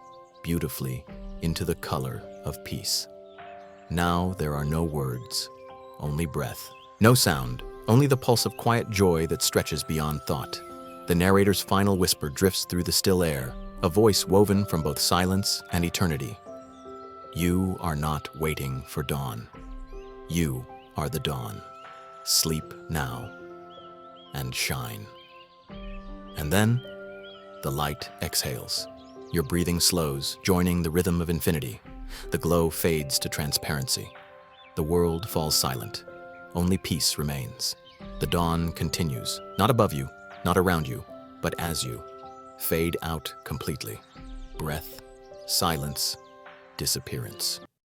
beautifully, into the color of peace. Now there are no words, only breath. No sound, only the pulse of quiet joy that stretches beyond thought. The narrator's final whisper drifts through the still air, a voice woven from both silence and eternity. You are not waiting for dawn. You are the dawn. Sleep now and shine. And then, the light exhales. Your breathing slows, joining the rhythm of infinity. The glow fades to transparency. The world falls silent. Only peace remains. The dawn continues, not above you, not around you, but as you fade out completely. Breath, silence, disappearance.